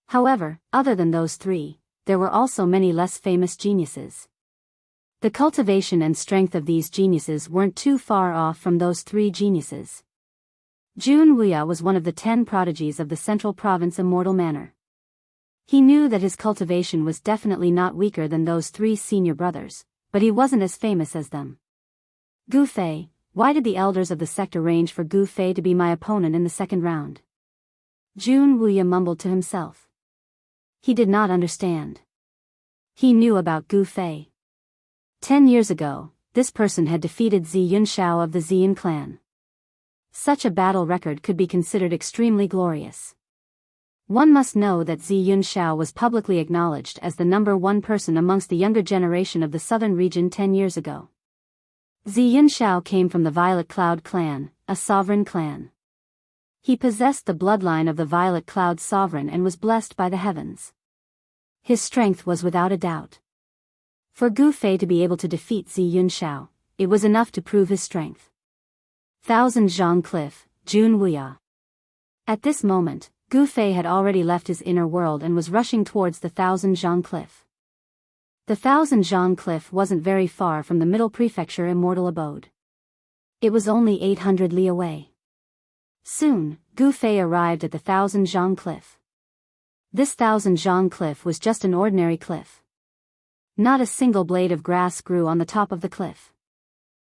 However, other than those 3, there were also many less famous geniuses. The cultivation and strength of these geniuses weren't too far off from those 3 geniuses. Jun Wuya was one of the 10 prodigies of the Central Province Immortal Manor. He knew that his cultivation was definitely not weaker than those 3 senior brothers, but he wasn't as famous as them. Gu Fei, why did the elders of the sect arrange for Gu Fei to be my opponent in the second round? Jun Wuya mumbled to himself. He did not understand. He knew about Gu Fei. 10 years ago, this person had defeated Zi Yunxiao of the Ziyan clan. Such a battle record could be considered extremely glorious. One must know that Zi Yunxiao was publicly acknowledged as the #1 person amongst the younger generation of the southern region 10 years ago. Zi Yunxiao came from the Violet Cloud clan, a sovereign clan. He possessed the bloodline of the Violet Cloud sovereign and was blessed by the heavens. His strength was without a doubt. For Gu Fei to be able to defeat Zi Yunxiao, it was enough to prove his strength. Thousand Zhang Cliff, Jun Wuya. At this moment, Gu Fei had already left his inner world and was rushing towards the Thousand Zhang Cliff. The Thousand Zhang Cliff wasn't very far from the Middle Prefecture immortal abode. It was only 800 li away. Soon, Gu Fei arrived at the Thousand Zhang Cliff. This Thousand Zhang Cliff was just an ordinary cliff. Not a single blade of grass grew on the top of the cliff.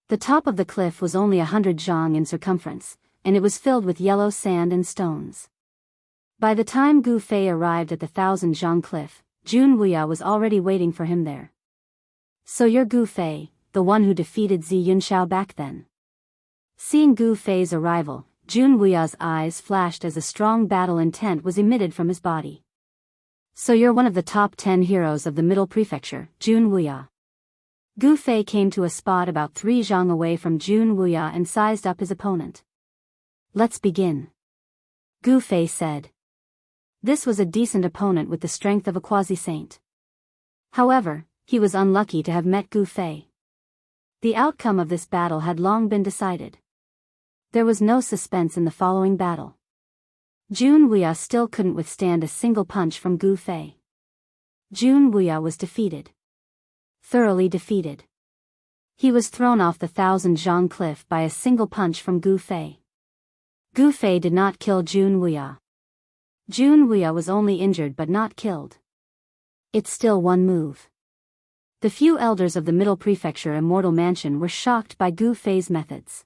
The top of the cliff was only 100 zhang in circumference, and it was filled with yellow sand and stones. By the time Gu Fei arrived at the Thousand Zhang Cliff, Jun Wuya was already waiting for him there. So you're Gu Fei, the one who defeated Zi Yunxiao back then. Seeing Gu Fei's arrival, Jun Wuya's eyes flashed as a strong battle intent was emitted from his body. So you're one of the top 10 heroes of the Middle Prefecture, Jun Wuya. Gu Fei came to a spot about 3 zhang away from Jun Wuya and sized up his opponent. Let's begin. Gu Fei said. This was a decent opponent with the strength of a quasi-saint. However, he was unlucky to have met Gu Fei. The outcome of this battle had long been decided. There was no suspense in the following battle. Jun Wuya still couldn't withstand a single punch from Gu Fei. Jun Wuya was defeated. Thoroughly defeated. He was thrown off the Thousand Zhang Cliff by a single punch from Gu Fei. Gu Fei did not kill Jun Wuya. Jun Wuya was only injured but not killed. It's still one move. The few elders of the Middle Prefecture Immortal Mansion were shocked by Gu Fei's methods.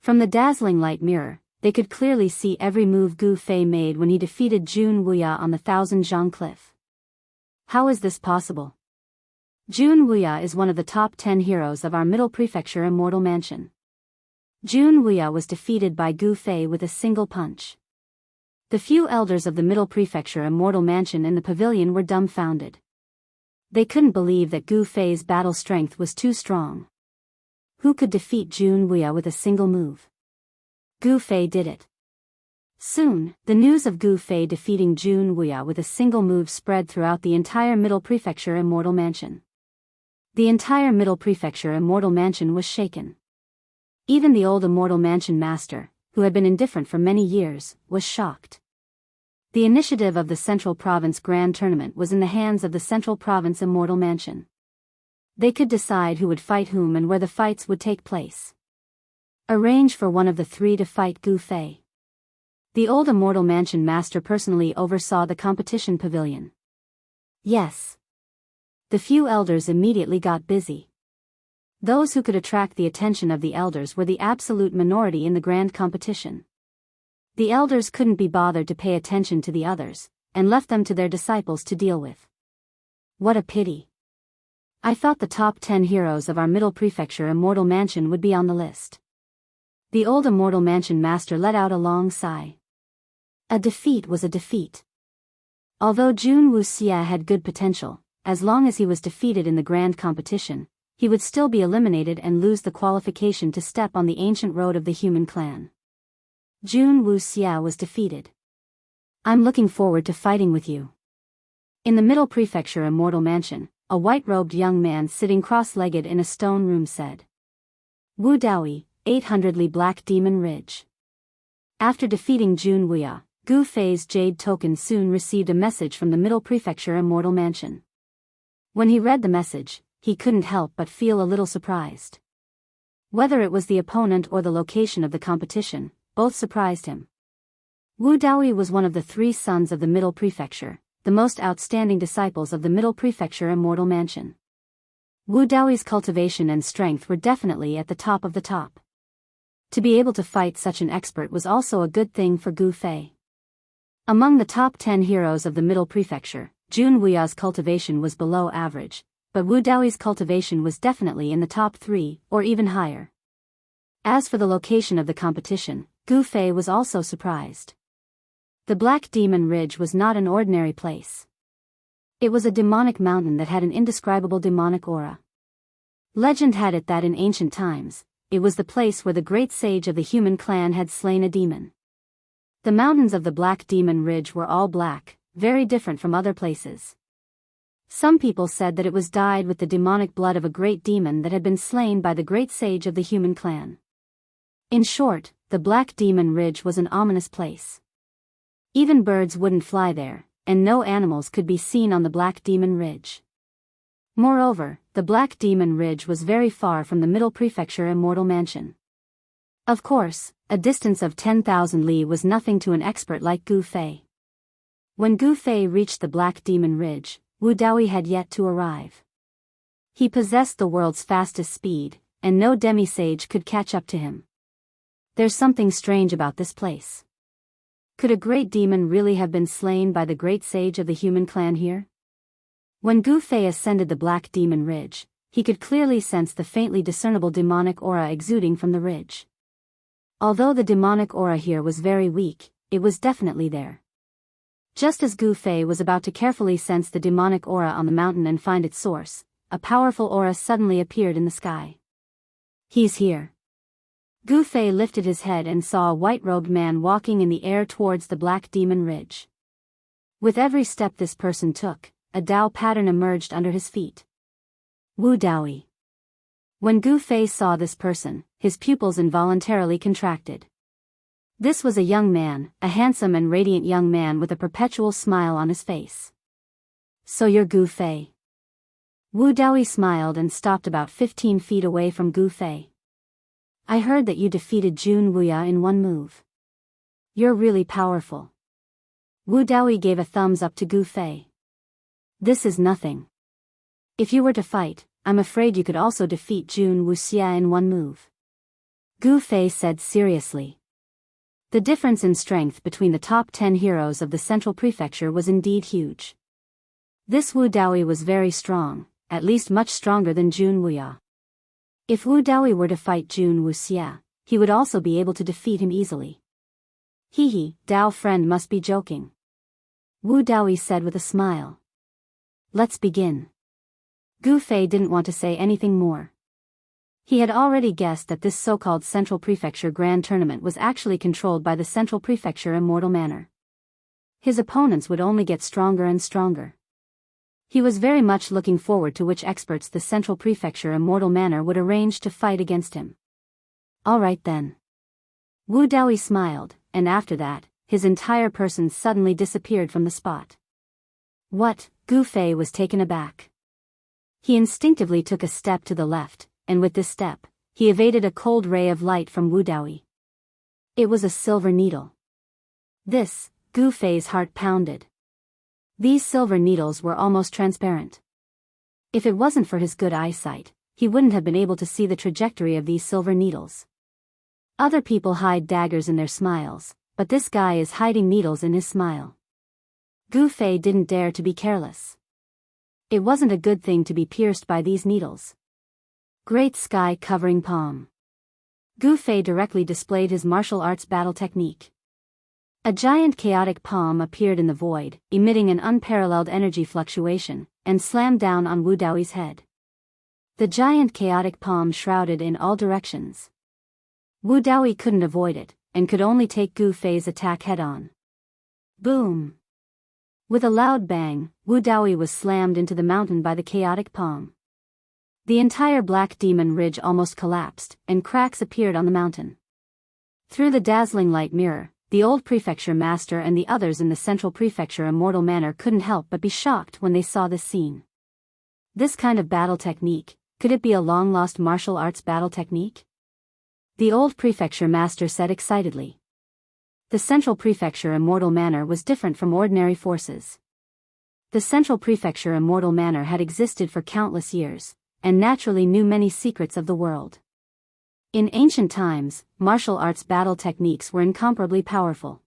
From the dazzling light mirror, they could clearly see every move Gu Fei made when he defeated Jun Wuya on the Thousand Zhang Cliff. How is this possible? Jun Wuya is one of the top 10 heroes of our Middle Prefecture Immortal Mansion. Jun Wuya was defeated by Gu Fei with a single punch. The few elders of the Middle Prefecture Immortal Mansion in the pavilion were dumbfounded. They couldn't believe that Gu Fei's battle strength was too strong. Who could defeat Jun Wuya with a single move? Gu Fei did it. Soon, the news of Gu Fei defeating Jun Wuya with a single move spread throughout the entire Middle Prefecture Immortal Mansion. The entire Middle Prefecture Immortal Mansion was shaken. Even the old Immortal Mansion master, who had been indifferent for many years, was shocked. The initiative of the Central Province Grand Tournament was in the hands of the Central Province Immortal Mansion. They could decide who would fight whom and where the fights would take place. Arrange for one of the 3 to fight Gu Fei. The old Immortal Mansion master personally oversaw the competition pavilion. Yes. The few elders immediately got busy. Those who could attract the attention of the elders were the absolute minority in the grand competition. The elders couldn't be bothered to pay attention to the others, and left them to their disciples to deal with. What a pity. I thought the top 10 heroes of our Middle Prefecture Immortal Mansion would be on the list. The old Immortal Mansion master let out a long sigh. A defeat was a defeat. Although Jun Wuxia had good potential, as long as he was defeated in the grand competition, he would still be eliminated and lose the qualification to step on the ancient road of the human clan. Jun Wuxia was defeated. I'm looking forward to fighting with you. In the Middle Prefecture Immortal Mansion, a white-robed young man sitting cross-legged in a stone room said. Wu Daoyi, 800 Li Black Demon Ridge. After defeating Jun Wuya, Gu Fei's Jade Token soon received a message from the Middle Prefecture Immortal Mansion. When he read the message, he couldn't help but feel a little surprised. Whether it was the opponent or the location of the competition, both surprised him. Wu Daoyi was one of the 3 sons of the Middle Prefecture, the most outstanding disciples of the Middle Prefecture Immortal Mansion. Wu Daoyi's cultivation and strength were definitely at the top of the top. To be able to fight such an expert was also a good thing for Gu Fei. Among the top 10 heroes of the Middle Prefecture, Jun Wuya's cultivation was below average, but Wu Daoyi's cultivation was definitely in the top 3, or even higher. As for the location of the competition, Gu Fei was also surprised. The Black Demon Ridge was not an ordinary place. It was a demonic mountain that had an indescribable demonic aura. Legend had it that in ancient times, it was the place where the great sage of the human clan had slain a demon. The mountains of the Black Demon Ridge were all black, very different from other places. Some people said that it was dyed with the demonic blood of a great demon that had been slain by the great sage of the human clan. In short, the Black Demon Ridge was an ominous place. Even birds wouldn't fly there, and no animals could be seen on the Black Demon Ridge. Moreover, the Black Demon Ridge was very far from the Middle Prefecture Immortal Mansion. Of course, a distance of 10,000 li was nothing to an expert like Gu Fei. When Gu Fei reached the Black Demon Ridge, Wu Daoyi had yet to arrive. He possessed the world's fastest speed, and no demi-sage could catch up to him. There's something strange about this place. Could a great demon really have been slain by the great sage of the human clan here? When Gu Fei ascended the Black Demon Ridge, he could clearly sense the faintly discernible demonic aura exuding from the ridge. Although the demonic aura here was very weak, it was definitely there. Just as Gu Fei was about to carefully sense the demonic aura on the mountain and find its source, a powerful aura suddenly appeared in the sky. He's here. Gu Fei lifted his head and saw a white-robed man walking in the air towards the Black Demon Ridge. With every step this person took, a Dao pattern emerged under his feet. Wu Daoyi. When Gu Fei saw this person, his pupils involuntarily contracted. This was a young man, a handsome and radiant young man with a perpetual smile on his face. So you're Gu Fei? Wu Daoyi smiled and stopped about 15 feet away from Gu Fei. I heard that you defeated Jun Wuya in one move. You're really powerful. Wu Daoyi gave a thumbs up to Gu Fei. This is nothing. If you were to fight, I'm afraid you could also defeat Jun Wuxia in one move. Gu Fei said seriously. The difference in strength between the top 10 heroes of the Central Prefecture was indeed huge. This Wu Daoyi was very strong, at least much stronger than Jun Wuya. If Wu Daoyi were to fight Jun Wuxia, he would also be able to defeat him easily. Hee, Dao friend must be joking. Wu Daoyi said with a smile. Let's begin. Gu Fei didn't want to say anything more. He had already guessed that this so-called Central Prefecture Grand Tournament was actually controlled by the Central Prefecture Immortal Manor. His opponents would only get stronger and stronger. He was very much looking forward to which experts the Central Prefecture Immortal Manor would arrange to fight against him. All right then. Wu Daoyi smiled, and after that, his entire person suddenly disappeared from the spot. What? Gu Fei was taken aback. He instinctively took a step to the left, and with this step, he evaded a cold ray of light from Wu Daoyi. It was a silver needle. This, Gu Fei's heart pounded. These silver needles were almost transparent. If it wasn't for his good eyesight, he wouldn't have been able to see the trajectory of these silver needles. Other people hide daggers in their smiles, but this guy is hiding needles in his smile. Gu Fei didn't dare to be careless. It wasn't a good thing to be pierced by these needles. Great sky covering palm. Gu Fei directly displayed his martial arts battle technique. A giant chaotic palm appeared in the void, emitting an unparalleled energy fluctuation, and slammed down on Wu Daoyi's head. The giant chaotic palm shrouded in all directions. Wu Daoyi couldn't avoid it, and could only take Gu Fei's attack head-on. Boom! With a loud bang, Wu Daoyi was slammed into the mountain by the chaotic palm. The entire Black Demon Ridge almost collapsed, and cracks appeared on the mountain. Through the dazzling light mirror, the old prefecture master and the others in the Central Prefecture Immortal Manor couldn't help but be shocked when they saw this scene. This kind of battle technique, could it be a long-lost martial arts battle technique? The old prefecture master said excitedly. The Central Prefecture Immortal Manor was different from ordinary forces. The Central Prefecture Immortal Manor had existed for countless years, and naturally knew many secrets of the world. In ancient times, martial arts battle techniques were incomparably powerful.